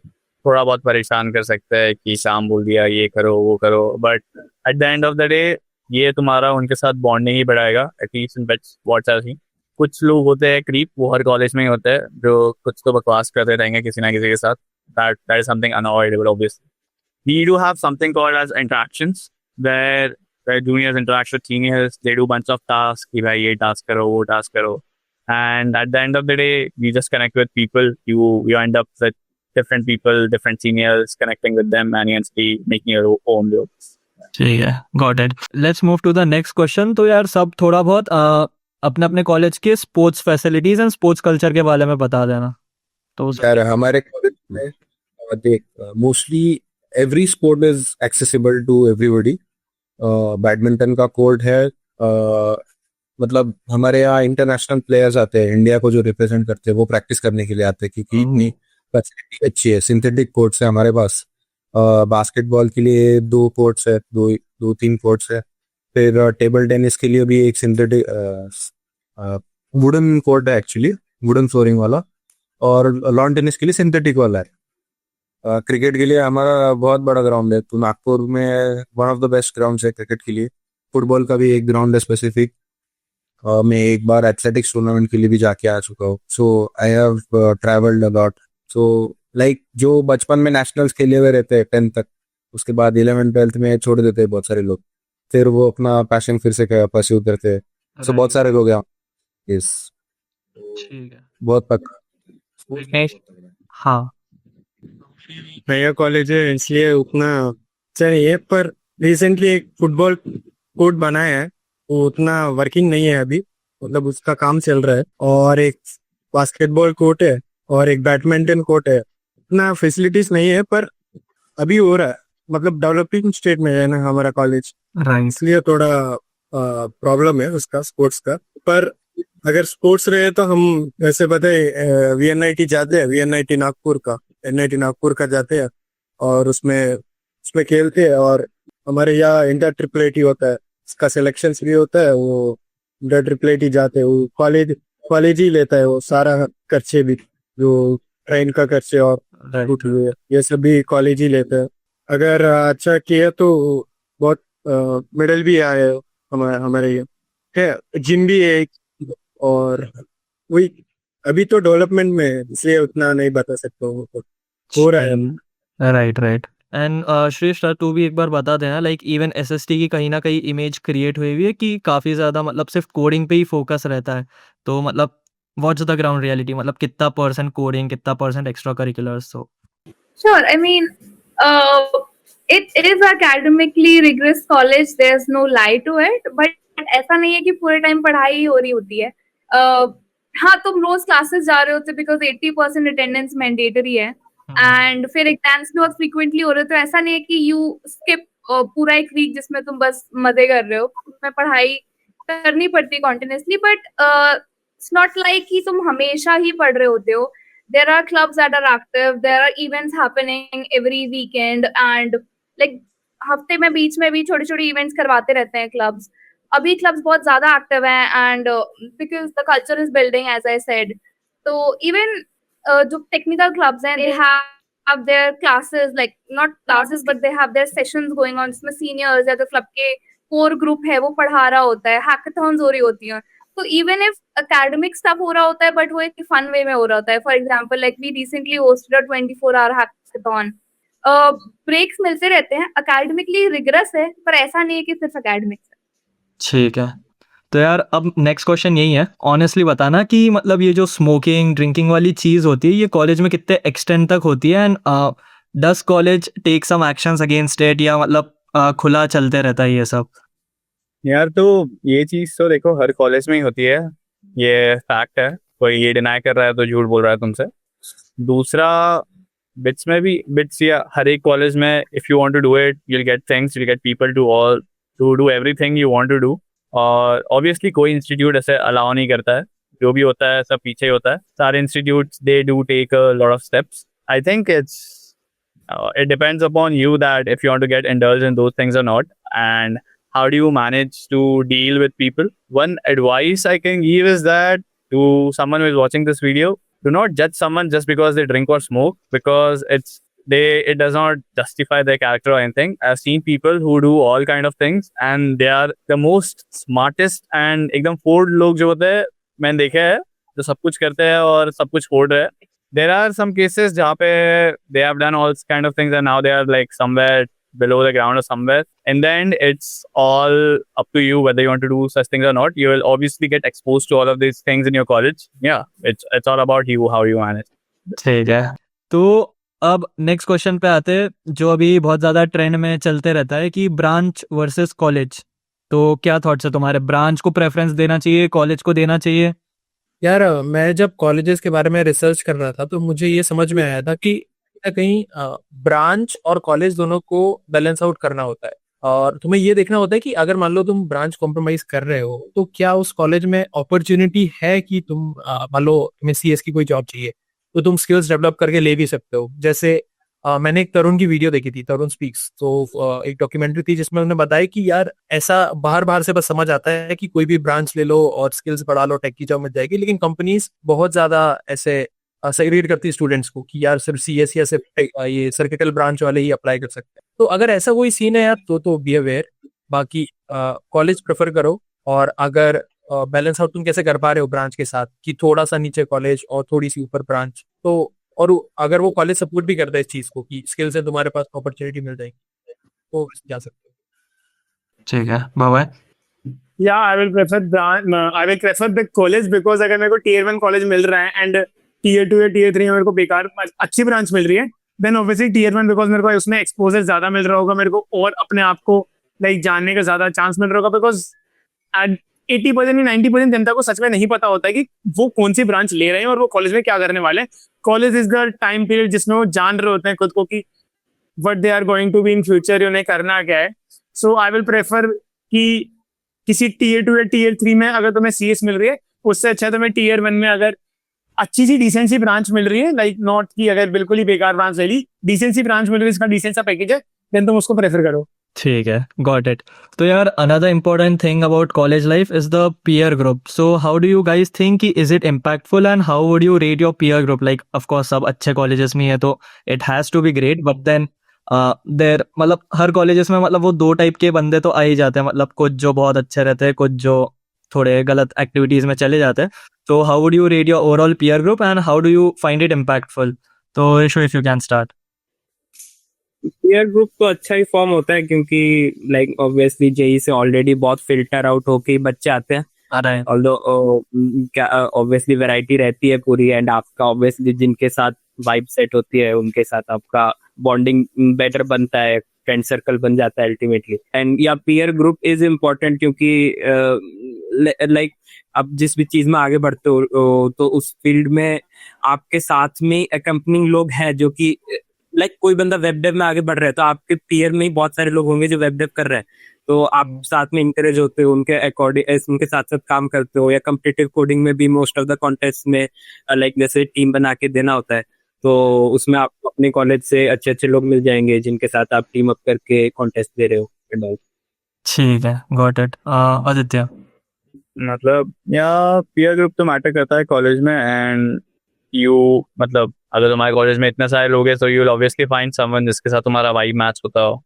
थोड़ा बहुत परेशान कर सकते हैं कि शाम बोल दिया ये करो वो करो, but at the end of the day ये तुम्हारा उनके साथ बॉन्डिंग ही बढ़ाएगा, at least in BITS what's I seen. कुछ लोग होते हैं क्रीप, वो हर कॉलेज में ही होते हैं, जो कुछ तो बकवास करते रहेंगे किसी ना किसी के साथ। That is something unavoidable obviously. We do have something called as interactions, where juniors interact with seniors. They do bunch of tasks कि भाई ये task करो वो task करो, and at the end of the day you just connect with people. You end up with different people, different seniors, connecting with them, and you can see making your own jokes. ठीक है, got it. Let's move to the next question. तो यार सब थोड़ा बहुत अपने अपने college के sports facilities and sports culture के बारे में बता देना। तो यार हमारे कॉलेज में देख, mostly every sport is accessible to everybody. Badminton का कोर्ट है, मतलब हमारे यहाँ इंटरनेशनल प्लेयर्स आते हैं इंडिया को जो रिप्रेजेंट करते हैं, वो प्रैक्टिस करने के लिए आते हैं क्योंकि इतनी फैसिलिटी अच्छी है। सिंथेटिक कोर्ट्स है हमारे पास। बास्केटबॉल के लिए 2 कोर्ट्स है, दो 3 कोर्ट्स है। फिर टेबल टेनिस के लिए भी एक सिंथेटिक वुडन कोर्ट है, एक्चुअली वुडन फ्लोरिंग वाला। और लॉन टेनिस के लिए सिंथेटिक वाला है। क्रिकेट के लिए हमारा बहुत बड़ा ग्राउंड है, तो नागपुर में one of the best ground है क्रिकेट के लिए। फुटबॉल का भी एक ग्राउंड है स्पेसिफिक। मैं एक बार एथलेटिक्स टूर्नामेंट के लिए भी जाके आ चुका हूँ। So I have travelled a lot. So like जो बचपन में नेशनल्स खेले हुए रहते हैं 10th तक, उसके बाद 11th 12th में छोड़ देते हैं बहुत सारे लोग, फिर वो अपना पैशन फिर से परस्यू करते हैं। सो बहुत सारे लोग हैं इस, ठीक है, बहुत पक्का। विघ्नेश? हाँ, नया कॉलेज है इसलिए उतना अच्छा नहीं है, पर रिसेंटली एक फुटबॉल कोर्ट बनाया है, वो उतना वर्किंग नहीं है अभी, मतलब उसका काम चल रहा है। और एक बास्केटबॉल कोर्ट है और एक बैडमिंटन कोर्ट है। उतना फैसिलिटीज नहीं है पर अभी हो रहा है, मतलब डेवलपिंग स्टेट में है ना हमारा कॉलेज, राइट। इसलिए थोड़ा प्रॉब्लम है उसका स्पोर्ट्स का। पर अगर स्पोर्ट्स रहे तो हम वैसे बताए वीएनआईटी जाते हैं, वीएनआईटी नागपुर का, एनआईटी नागपुर का जाते हैं और उसमें उसमें खेलते हैं। और हमारे यहाँ इंटर ट्रिपल आईटी होता है, उसका सिलेक्शन भी होता है, वो इंटर ट्रिपल आईटी जाते हैं, वो कॉलेज ही लेता है वो सारा खर्चे भी, जो ट्रेन का खर्चे और रूट हुए ये सब भी कॉलेज ही लेता है। अगर अच्छा किया तो बहुत मेडल भी आए हमारे ये है। जिम भी है एक, और वही अभी तो डेवलपमेंट में है, इसलिए उतना नहीं बता सकता हूँ, हो रहा है। Right right. एंड श्रेष्ठ तू भी एक बार बता देना, लाइक इवन एसएसटी की कहीं ना कहीं इमेज क्रिएट हुई हुई है कि काफ़ी ज़्यादा मतलब सिर्फ कोडिंग पे ही फोकस रहता है। तो मतलब व्हाट्स द ग्राउंड रियलिटी, मतलब कितना परसेंट कोडिंग, कितना परसेंट एक्स्ट्रा करिकुलर्स? तो Sure. I mean, it is academically rigorous college. There's no lie to it. But ऐसा नहीं है कि पूरे टाइम पढ़ाई ही हो रही होती है। हाँ, तुम रोज क्लासेस जा रहे होते बिकॉज 80% अटेंडेंस मैंडेटरी है। एंड फिर एग्जाम्स भी बहुत फ्रीक्वेंटली हो रहे हो, तो ऐसा नहीं है कि यू स्किप पूरा एक वीक जिसमें तुम बस मजे कर रहे हो। उसमें पढ़ाई करनी पड़ती है continuously, but it's not like कि तुम हमेशा ही पढ़ रहे होते हो। There are clubs that are active, there are events happening every weekend, and like हफ्ते में बीच में भी छोटे छोटे इवेंट्स करवाते रहते हैं क्लब्स। अभी क्लब्स बहुत ज्यादा एक्टिव हैं, and because the culture is building as I said. तो इवन जो टेक्निकल क्लब्स हैं, they have have their classes, like not classes but they have their sessions going on, जिसमें seniors या तो club के core group है वो पढ़ा रहा होता है, hackathons हो रही होती हैं. So even if academic stuff हो रहा होता है but वो एक fun way में हो रहा होता है. For example, like we recently hosted a 24-hour hackathon. Breaks मिलते रहते हैं, academically rigorous है पर ऐसा नहीं है कि सिर्फ academics है. ठीक है. तो यार अब नेक्स्ट क्वेश्चन यही है, ऑनेस्टली बताना कि मतलब ये जो स्मोकिंग ड्रिंकिंग वाली चीज़ होती है ये कॉलेज में कितने एक्सटेंड तक होती है, and does college take some actions against it, या मतलब खुला चलते रहता है ये सब? यार तो ये चीज तो देखो हर कॉलेज में ही होती है, ये फैक्ट है, कोई ये डिनाई कर रहा है तो झूठ बोल रहा है तुमसे. दूसरा बिट्स में भी, बिट्स या हर एक कॉलेज में if you want to do it you will get things, you will get people to do everything you want to do. और ऑब्वियसली कोई इंस्टीट्यूट ऐसे अलाउ नहीं करता है, जो भी होता है सब पीछे ही होता है. सारे institutes they do take a lot of steps. I think it depends upon you that if you want to get indulged in those things or not, and how do you manage to deal with people. One advice I can give is that to someone who is watching this video, do not judge someone just because they drink or smoke, because it does not justify their character or anything. I've seen people who do all kind of things and they are the most smartest and एकदम Ford लोग जो होते हैं मैंने देखे हैं, जो सब कुछ करते हैं और सब कुछ फोर्ड है. There are some cases जहाँ पे they have done all kind of things and now they are like somewhere below the ground or somewhere. In the end, it's all up to you whether you want to do such things or not. You will obviously get exposed to all of these things in your college. Yeah, it's all about you, how you manage. ठीक है. तो अब next question पे आते हैं, जो अभी बहुत ज़्यादा ट्रेंड में चलते रहता है कि ब्रांच वर्सेस कॉलेज. तो क्या थॉट्स है तुम्हारे, ब्रांच को प्रेफरेंस देना चाहिए, कॉलेज को देना चाहिए? यार मैं जब कॉलेजेस के बारे में रिसर्च कर रहा था तो मुझे ये समझ में आया था कि कहीं ब्रांच और कॉलेज दोनों को बैलेंस आउट करना होता है, और तुम्हें ये देखना होता है कि अगर मान लो तुम ब्रांच कॉम्प्रोमाइज कर रहे हो तो क्या उस कॉलेज में अपॉर्चुनिटी है कि तुम मान लो तुम्हें सीएस की कोई जॉब चाहिए तो तुम स्किल्स डेवलप करके ले भी सकते हो. जैसे मैंने एक तरुण की वीडियो देखी थी, तरुण स्पीक्स, तो एक डॉक्यूमेंट्री थी जिसमें उन्होंने बताया कि यार ऐसा बाहर से बस समझ आता है कि कोई भी ब्रांच ले लो और स्किल्स बढ़ा लो, टेक की जॉब मिल जाएगी, लेकिन कंपनीज बहुत ज्यादा ऐसे सेग्रीगेट करती है स्टूडेंट्स को कि यार सिर्फ सीएस या सिर्फ ये सर्किटल ब्रांच वाले ही अप्लाई कर सकते हैं. तो अगर ऐसा कोई सीन है यार तो बी अवेयर. बाकी कॉलेज प्रेफर करो, और अगर बैलेंस आउट तुम कैसे कर पा रहे हो ब्रांच के साथ कि थोड़ा सा नीचे कॉलेज और थोड़ी सी ऊपर ब्रांच, तो और अगर वो कॉलेज सपोर्ट भी करता है इस चीज को कि स्किल से तुम्हारे पास अपॉर्चुनिटी मिल जाएगी तो जा सकते हो. ठीक है, बाय. या I will prefer the college, because अगर मेरे को टियर 1 कॉलेज मिल रहा है एंड टियर 2 या टियर 3 में मेरे को बेकार अच्छी ब्रांच मिल रही है, देन ऑब्वियसली टियर 1, बिकॉज मेरे को उसमें एक्सपोजर ज्यादा मिल रहा होगा, मेरे को और अपने आप को लाइक जानने का ज्यादा चांस मिल रहा होगा, बिकॉज 80% या 90% जनता को सच में नहीं पता होता है कि वो कौन सी ब्रांच ले रहे हैं और वो कॉलेज में क्या करने वाले हैं. College is the time period जिसमें वो जान रहे होते हैं खुद को कि what they are going to be in future, उन्हें करना क्या है. सो आई विल प्रेफर कि किसी टियर 2 या टियर 3 में अगर तुम्हें सीएस मिल रही है, उससे अच्छा तुम्हें टियर 1 में अगर अच्छी सी डिसेंट सी ब्रांच मिल रही है, लाइक नॉट कि अगर बिल्कुल ही बेकार ब्रांच ले ली, डिसेंट सी ब्रांच मिल रही है, इसका डिसेंट सा पैकेज है, देन तुम उसको प्रेफर करो. ठीक है, गॉट इट. तो यार another important thing about college life is the peer group. So how do you guys think कि is it impactful, and how would you rate your peer group? Like of course सब अच्छे colleges में है तो it has to be great, but then there मतलब हर colleges में मतलब वो दो टाइप के बंदे तो आ ही जाते हैं, मतलब कुछ जो बहुत अच्छे रहते हैं, कुछ जो थोड़े गलत एक्टिविटीज में चले जाते हैं. तो how would you rate your overall peer group and how do you find it impactful? तो if you can start. Peer group तो अच्छा ही फॉर्म होता है क्योंकि लाइक ऑब्वियसली जेई से ऑलरेडी बहुत फिल्टर आउट होके ही बच्चे आते हैं, आ रहा है. ऑल्दो क्या ऑब्वियसली वैरायटी रहती है पूरी, एंड आपका ऑब्वियसली जिनके साथ वाइब सेट होती है उनके साथ आपका बॉन्डिंग बेटर बनता है, फ्रेंड सर्कल बन जाता है अल्टीमेटली. एंड या पीयर ग्रुप इज इम्पोर्टेंट क्योंकि लाइक आप जिस भी चीज में आगे बढ़ते हो तो उस फील्ड में आपके साथ में अकम्पनिंग लोग हैं जो कि लाइक कोई बंदा वेब डेव में आगे बढ़ रहा है तो आपके पीयर में ही बहुत सारे लोग होंगे जो वेब डेव कर रहे हैं, तो आप साथ में इंकरेज होते हो, उनके अकॉर्डिंग उनके साथ साथ काम करते हो. या कॉम्पिटिटिव कोडिंग में भी मोस्ट ऑफ द कॉन्टेस्ट में लाइक जैसे टीम बना के देना होता है, तो उसमें आपको अपने कॉलेज से अच्छे अच्छे लोग मिल जाएंगे जिनके साथ आप टीम अप करके कॉन्टेस्ट दे रहे हो. ठीक है, गॉट इट. आदित्य. मतलब या पीयर ग्रुप तो मैटर करता है कॉलेज में, एंड यू मतलब अगर तुम्हारे कॉलेज में इतने सारे लोग हैं तो you will obviously find someone जिसके साथ तुम्हारा वाइब मैच होता हो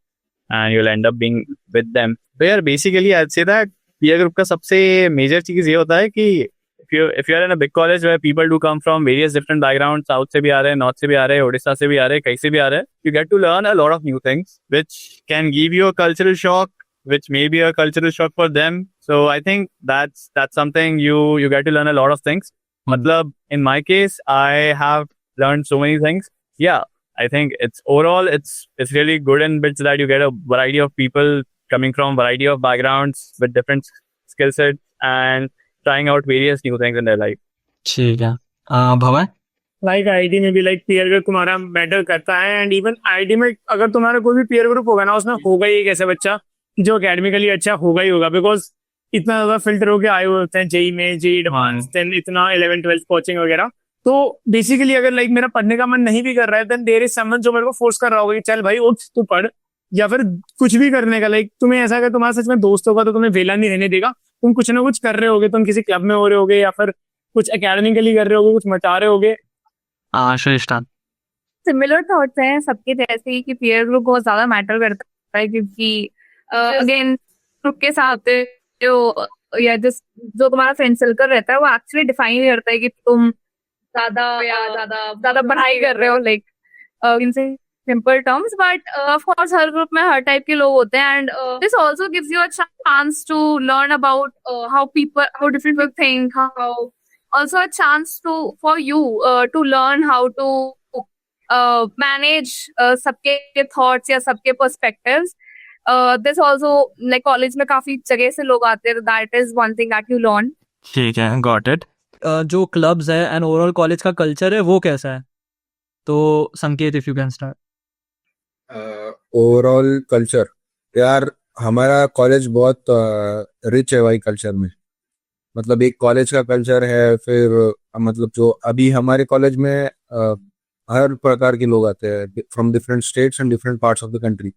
and you will and up being with them. तो यार basically I say that peer group का सबसे मेजर चीज ये होता है कि if you are in a big college where people do come from various different backgrounds, south से भी आ रहे हैं, north से भी आ रहे हैं, ओडिशा से भी आ रहे हैं, कहीं से भी आ रहे हैं, you get to learn a lot of new things which can give you a cultural shock, which may be a cultural shock for them. So I think that's something you get to learn a lot of things. मतलब in my case I have learned so many things. Yeah, I think it's really good in bits that you get a variety of people coming from variety of backgrounds with different skill sets and trying out various new things in their life. ठीक है भवन। Like IT में भी like peer group तुम्हारा matter करता है, and even IT में अगर तुम्हारा कोई भी पीयर ग्रुप होगा ना, उसमें होगा ही एक ऐसा बच्चा जो अकेडमिकली अच्छा होगा ही होगा, बिकॉज इतना ज्यादा फिल्टर होके आए हुए होते हैं जेई में, जेई एडवांस, देन इतना 11th-12th कोचिंग वगैरह। तो बेसिकली अगर लाइक मेरा पढ़ने का मन नहीं भी कर रहा है, देन देयर इज समवन जो मेरे को फोर्स कर रहा होगा कि चल भाई उठ तू पढ़, या फिर कुछ भी करने का। लाइक तुम्हें ऐसा अगर तुम्हारा सच में दोस्त होगा तो तुम्हें वेला नहीं रहने देगा, तुम कुछ ना कुछ कर रहे होगे, तुम किसी क्लब में हो रहे होगे या फिर कुछ एकेडमिकली कर रहे होगे, कुछ मचा रहे होगे। श्रेष्ठा। सिमिलर थॉट्स हैं सबके जैसे ही कि पीयर ग्रुप बहुत ज्यादा मैटर करता है, क्योंकि अगेन ग्रुप के साथ जो या जो तुम्हारा फ्रेंड सर्कल रहता है वो एक्चुअली डिफाइन करता है कि तुम ज्यादा पढ़ाई कर रहे हो, लाइक इनसे simple terms. But of course हर ग्रुप में हर टाइप के लोग होते हैं, and this also gives you a chance to learn about how different people think, how also a chance for you to learn how to manage सबके thoughts या सबके perspectives. This also like college में काफी जगह से लोग आते हैं, that is one thing that you learn. ठीक है, गॉट इट। जो क्लब्स है एंड ओवरऑल कॉलेज का कल्चर है वो कैसा है? तो संकेत, if you can start. Overall culture, यार हमारा कॉलेज बहुत रिच है भाई कल्चर में। मतलब एक कॉलेज का कल्चर है, फिर मतलब जो अभी हमारे कॉलेज में हर प्रकार के लोग आते हैं from different states and different parts of the country.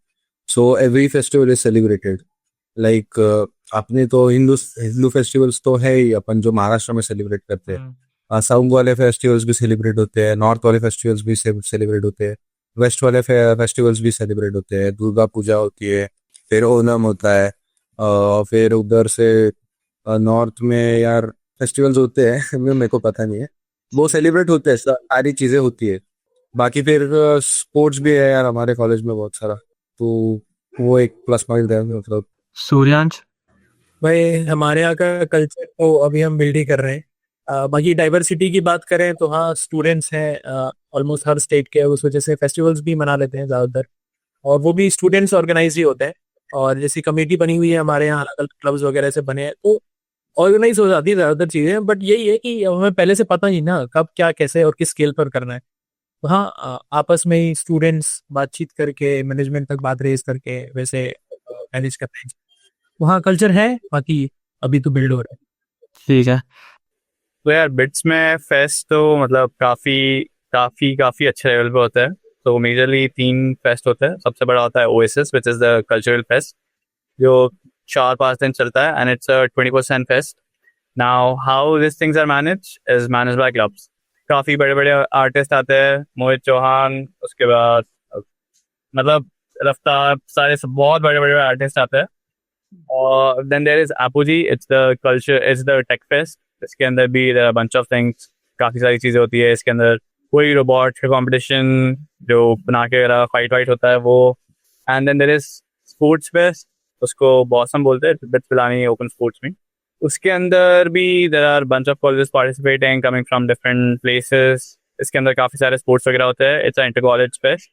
So every festival is celebrated. Like अपने तो हिंदू फेस्टिवल्स तो है ही, अपन जो महाराष्ट्र में सेलिब्रेट करते हैं। साउथ वाले फेस्टिवल्स भी सेलिब्रेट होते हैं, नॉर्थ वाले फेस्टिवल्स भी सेलिब्रेट होते हैं, वेस्ट वाले फेस्टिवल्स भी सेलिब्रेट होते हैं। दुर्गा पूजा होती है, फिर ओनम होता है, फिर उधर से नॉर्थ में यार फेस्टिवल्स होते हैं मेरे को पता नहीं है, वो सेलिब्रेट होते हैं, सारी चीजें होती है। बाकी फिर स्पोर्ट्स भी है यार हमारे कॉलेज में बहुत सारा, तो वो एक प्लस पॉइंट है। मतलब सूर्यांश भाई हमारे यहाँ का कल्चर तो अभी हम बिल्ड ही कर रहे हैं। बाकी डाइवर्सिटी की बात करें तो हाँ, स्टूडेंट्स हैं ऑलमोस्ट हर स्टेट के, उस वजह से फेस्टिवल्स भी मना लेते हैं ज़्यादातर, और वो भी स्टूडेंट्स ऑर्गेनाइज ही होते हैं। और जैसी कमेटी बनी हुई है हमारे यहाँ, अलग अलग क्लब्स वगैरह से बने हैं, तो ऑर्गेनाइज हो जाती है ज़्यादातर चीज़ें। बट यही है कि हमें पहले से पता नहीं ना कब क्या कैसे और किस स्केल पर करना है। तो हाँ, आपस में ही स्टूडेंट्स बातचीत करके मैनेजमेंट तक बात रेज करके वैसे मैनेज करते हैं। वहाँ कल्चर है, बाकी अभी तो बिल्ड हो रहा है। ठीक है। तो यार बिट्स में फेस्ट तो मतलब काफी अच्छे लेवल पे होता है। तो मेजरली 3 फेस्ट होता है। सबसे बड़ा होता है Oasis, which is the cultural fest, जो 4-5 दिन चलता है, and it's a 20% fest. Now how this things are manage by clubs. काफी बड़े बड़े आर्टिस्ट आते हैं, मोहित चौहान, उसके बाद मतलब रफ्तार, सारे सब बहुत बड़े बड़े आर्टिस्ट आते हैं। और then there is Apogee, it's the tech fest. इसके अंदर भी there are bunch of things, काफी सारी चीजें होती है इसके अंदर। कोई रोबोट का कंपटीशन जो बना के वगैरह फाइट होता है वो। And then there is sports fest, उसको बॉसम बोलते हैं, बिट्स पिलानी ओपन स्पोर्ट्स में। उसके अंदर भी there are bunch of colleges participating coming from different places. इसके अंदर काफी सारे स्पोर्ट्स वगैरह होते हैं। It's inter college fest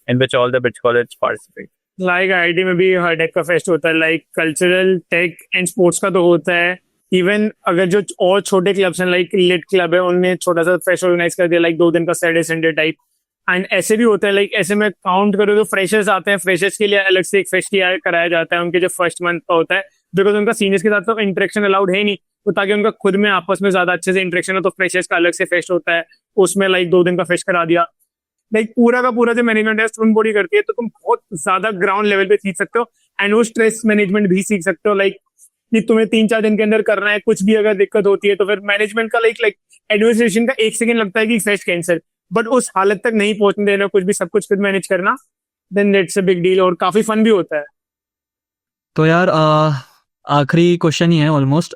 in which all the BITS college participate. Like IT में भी हर टाइप का फेस्ट होता है, like cultural, tech and sports का तो होता है। इवन अगर जो और छोटे क्लब्स हैं, लाइक लिट क्लब है, उनने छोटा सा फेस्ट ऑर्गेनाइज कर दिया, लाइक 2 दिन का सैटरडे संडे टाइप। एंड ऐसे भी होता है, लाइक ऐसे में काउंट करो तो फ्रेशर्स आते हैं, फ्रेशर्स के लिए अलग से एक फेस्ट कराया जाता है उनके जो फर्स्ट मंथ का होता है, बिकॉज उनका सीनियर्स के साथ तो इंटरेक्शन अलाउड है नहीं, तो ताकि उनका खुद में आपस में ज्यादा अच्छे से इंटरेक्शन हो, तो फ्रेशर्स का अलग से फेस्ट होता है, उसमें लाइक 2 दिन का फेस्ट करा दिया। लाइक पूरा का पूरा जो मैनेजमेंट है स्टूडेंट बॉडी करती है, तो तुम बहुत ज्यादा ग्राउंड लेवल पे सीख सकते हो, एंड वो स्ट्रेस मैनेजमेंट भी सीख सकते हो। लाइक कि तुम्हें 3-4 दिन के अंदर करना है, कुछ भी अगर दिक्कत होती है तो फिर मैनेजमेंट का लाइक एडमिनिस्ट्रेशन का 1 सेकंड लगता है कि फेस्ट कैंसिल, बट उस हालत तक नहीं पहुंचने देना, कुछ भी सब कुछ खुद मैनेज करना, then it's a big deal और काफी फन भी होता है। तो यार आखिरी क्वेश्चन ही है ऑलमोस्ट।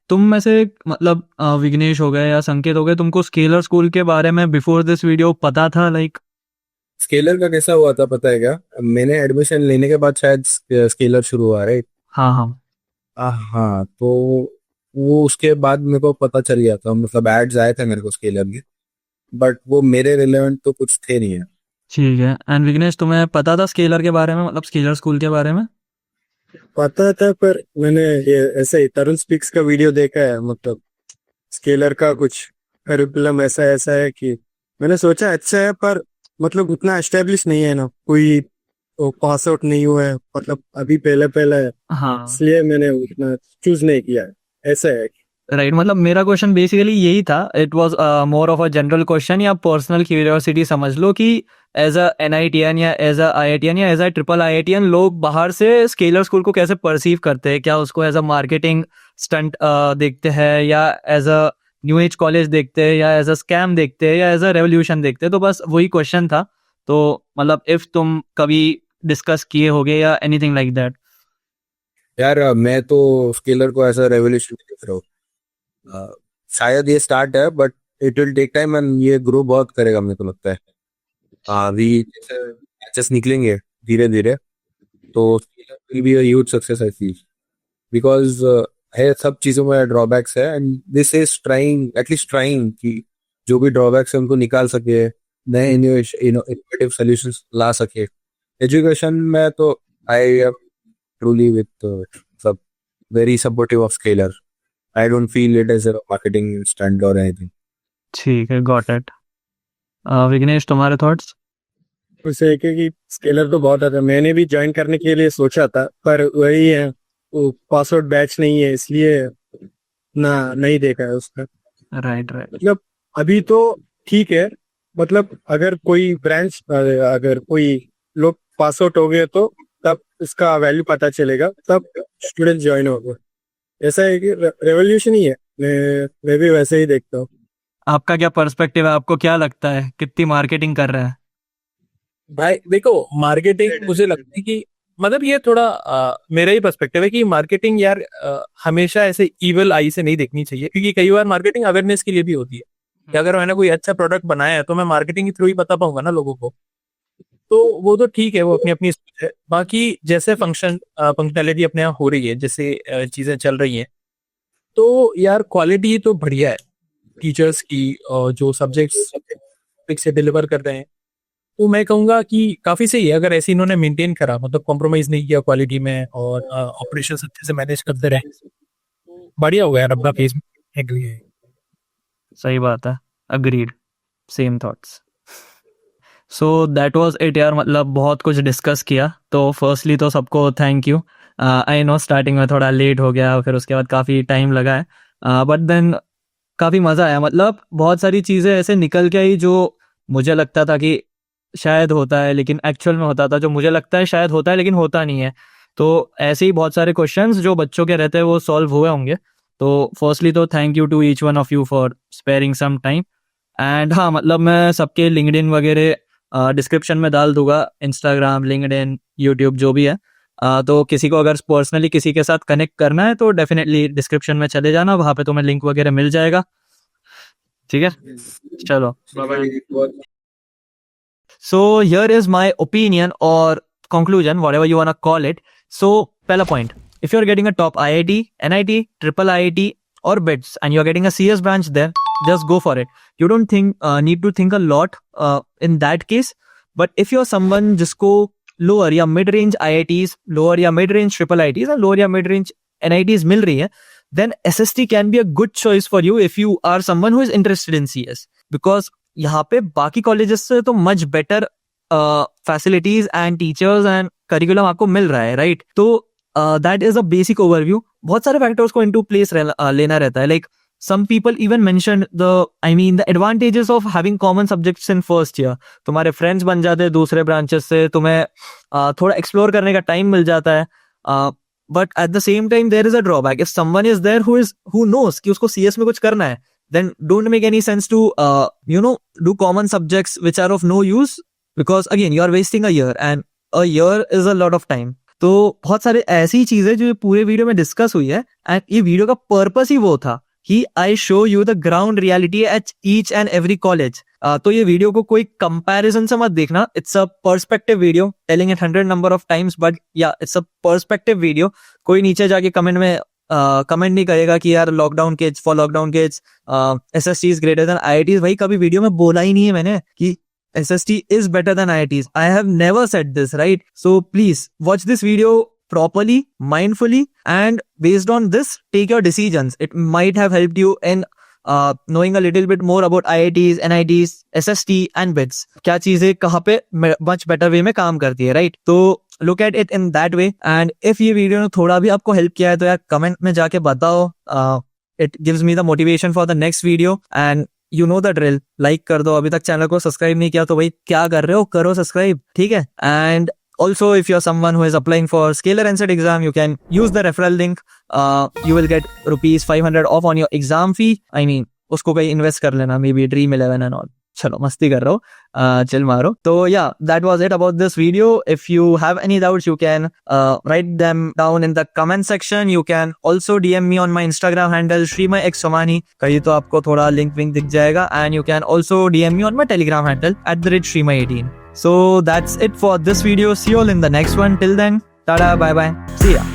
तुम में से मतलब विघ्नेश हो गए या संकेत हो गए, तुमको स्केलर स्कूल के बारे में बिफोर दिस वीडियो पता था? लाइक स्केलर का कैसा हुआ था पता है क्या? मैंने एडमिशन लेने के बाद शायद स्केलर शुरू हुआ, राइट? हाँ हाँ हाँ, तो वो उसके बाद मेरे को पता चल गया था, मतलब एड्स आए थे मेरे को स्केलर के, बट वो मेरे रिलेवेंट तो कुछ थे नहीं है। ठीक है। एंड विघ्नेश, तुम्हें पता था स्केलर के बारे में, मतलब स्केलर स्कूल के बारे में? पता था, पर मैंने ये ऐसे ही तरुण स्पीक्स का वीडियो देखा है, मतलब स्केलर का कुछ करिकुलम ऐसा ऐसा है कि मैंने सोचा अच्छा है, पर मतलब उतना एस्टेब्लिश नहीं है ना, कोई पास आउट नहीं हुआ है, मतलब अभी पहले पहले है, हाँ इसलिए मैंने उतना चूज नहीं किया है, ऐसा है। राइट, मतलब मेरा क्वेश्चन बेसिकली यही था। It was more of a general question या पर्सनल क्यूरियोसिटी समझ लो कि एज अ NITian या एज अ IITian या एज अ ट्रिपल IITian लोग बाहर से स्केलर स्कूल को कैसे परसीव करते हैं, क्या उसको एज अ मार्केटिंग स्टंट देखते हैं, या as a new age college देखते हैं, या एज अ स्कैम देखते हैं, या एज अ रेवोल्यूशन देखते हैं? तो बस वही क्वेश्चन था। तो मतलब इफ तुम कभी डिस्कस किए होगे या एनीथिंग लाइक दैट? यार मैं तो स्केलर को ऐसा रेवोल्यूशन देख रहा हूँ। शायद ये स्टार्ट है, but it will take time and ये ग्रो बहुत करेगा मेरे को लगता है। अभी जैसे मैचेस निकलेंगे धीरे धीरे, तो will be a huge success I feel, because है सब चीजों में ड्रॉबैक्स है, and this is trying, at least trying कि जो भी ड्रॉबैक्स है उनको निकाल सके, नए इनोवेटिव सॉल्यूशंस ला सके एजुकेशन में। तो आई एम ट्रूली विथ सब very supportive of Scaler. I don't feel it as a marketing stunt और एनीथिंग। ठीक है, गॉट इट। विघ्नेश, तुम्हारे थॉट्स? उसे है कि स्केलर तो बहुत आता है, मैंने भी ज्वाइन करने के लिए सोचा था, पर वही है, वो पास आउट बैच नहीं है, इसलिए ना नहीं देखा है उसका। Right right. मतलब अभी तो ठीक है, मतलब अगर कोई ब्रांच, अगर कोई लोग पास आउट हो गए तो तब इसका वैल्यू पता चलेगा, तब स्टूडेंट ज्वाइन होगा। ऐसा है कि रेवोल्यूशन ही है, मैं भी वैसे ही देखता हूँ। आपका क्या पर्सपेक्टिव है? आपको क्या लगता है कितनी मार्केटिंग कर रहा है? भाई देखो, मार्केटिंग मुझे लगता है कि मतलब ये थोड़ा मेरा ही पर्सपेक्टिव है कि मार्केटिंग यार हमेशा ऐसे इवल आई से नहीं देखनी चाहिए, क्योंकि कई बार मार्केटिंग अवेयरनेस के लिए भी होती है कि अगर मैंने कोई अच्छा प्रोडक्ट बनाया है तो मैं मार्केटिंग के थ्रू ही बता पाऊंगा ना लोगों को। तो वो तो ठीक है, वो अपनी अपनी सोच है। बाकी जैसे फंक्शनैलिटी अपने यहाँ हो रही है, जैसे चीजें चल रही हैं, तो यार क्वालिटी तो बढ़िया है टीचर्स की, जो सब्जेक्ट्स से डिलीवर कर रहे हैं। तो मैं कहूंगा कि काफी सही है अगर ऐसे इन्होंने मेंटेन करा, मतलब कॉम्प्रोमाइज नहीं किया क्वालिटी में, और ऑपरेशन अच्छे से मैनेज करते रहे, तो बढ़िया हो गया यार अपना फेस। एग्री है। सही बात है, agreed, same thoughts. So that was it यार, मतलब बहुत कुछ डिस्कस किया। तो फर्स्टली तो सबको thank you. I know starting में थोड़ा लेट हो गया, फिर उसके बाद काफ़ी टाइम लगा है, बट देन काफ़ी मज़ा आया। मतलब बहुत सारी चीज़ें ऐसे निकल के आई जो मुझे लगता था कि शायद होता है, लेकिन एक्चुअल में होता था, जो मुझे लगता है शायद होता है लेकिन होता नहीं है। तो ऐसे ही बहुत सारे क्वेश्चंस जो बच्चों के रहते हैं वो सॉल्व हुए होंगे। तो फर्स्टली तो thank you to each one of you for sparing some time. And हाँ, मतलब मैं सबके लिंक्डइन वगैरह डिस्क्रिप्शन में डाल दूंगा, इंस्टाग्राम, लिंक्डइन, यूट्यूब जो भी है। तो किसी को अगर पर्सनली किसी के साथ कनेक्ट करना है तो डेफिनेटली डिस्क्रिप्शन में चले जाना, वहाँ पे तुम्हें लिंक वगैरह मिल जाएगा। ठीक है, चलो bye. So here is my opinion or conclusion, whatever you wanna call it. So pehla point, if you're getting a top IIT, NIT, triple IIT or BITS and you're getting a CS branch there, just go for it. You don't need to think a lot in that case. But if you're someone जिसको lower या mid range IITs, lower या mid range triple IITs and lower या mid range NITs मिल रही है, then SST can be a good choice for you if you are someone who is interested in CS, because यहाँ पे बाकी colleges से तो much better facilities and teachers and curriculum आपको मिल रहा है, राइट? तो that is a basic overview. बहुत सारे फैक्टर्स को इनटू प्लेस लेना रहता है। Like some people even mentioned the advantages of having common subjects in first year. तुम्हारे फ्रेंड्स बन जाते हैं दूसरे ब्रांचेस से, तुम्हें थोड़ा एक्सप्लोर करने का टाइम मिल जाता है। But at the same time there is a drawback. If someone is there who knows कि उसको CS में कुछ करना है, then don't make any sense to do common subjects which are of no use, because again you are wasting a year and a year is a lot of time. तो बहुत सारे ऐसी चीजें जो पूरे वीडियो में डिस्कस हुई है, एंड ये वीडियो का पर्पस ही वो था कि I show you the ground reality at each and every college. तो ये वीडियो को कोई कंपैरिजन से मत देखना. It's a perspective video, telling it 100 number of times, but या इट्स अ पर्सपेक्टिव वीडियो. कोई नीचे जाके कमेंट में कमेंट नहीं करेगा कि यार lockdown kids for lockdown kids SST is greater than IITs. भाई कभी वीडियो में बोला ही नहीं है मैंने कि SST is better than IITs. I have never said this, right? So please watch this video properly, mindfully, and based on this, take your decisions. It might have helped you in knowing a little bit more about IITs, NITs, SST and BITS. क्या चीजें कहाँ पे much better way में काम करती है, right? तो look at it in that way. And if ये वीडियो ने थोड़ा भी आपको हेल्प किया है तो यार कमेंट में जाके बताओ. It gives me the motivation for the next video. And you know the drill. Like कर दो. अभी तक चैनल को सब्सक्राइब नहीं किया तो भाई क्या कर रहे हो, करो सब्सक्राइब, ठीक है. And also if you're someone who is applying for Scalar NCET exam, you can use the referral link. You will get ₹500 off on your exam fee. I mean उसको कहीं इन्वेस्ट कर लेना, may be Dream11 and all. चलो मस्ती कर रहा हूँ, chill मारो. तो yeah, that was it about this video. If you have any doubts, you can write them down in the comment section. You can also DM me on my Instagram handle shreemyxsomani. कहीं तो आपको थोड़ा link विंक दिख जाएगा. And you can also DM me on my Telegram handle @shreemy18. So that's it for this video. See you all in the next one. Till then, tada, bye bye, see ya.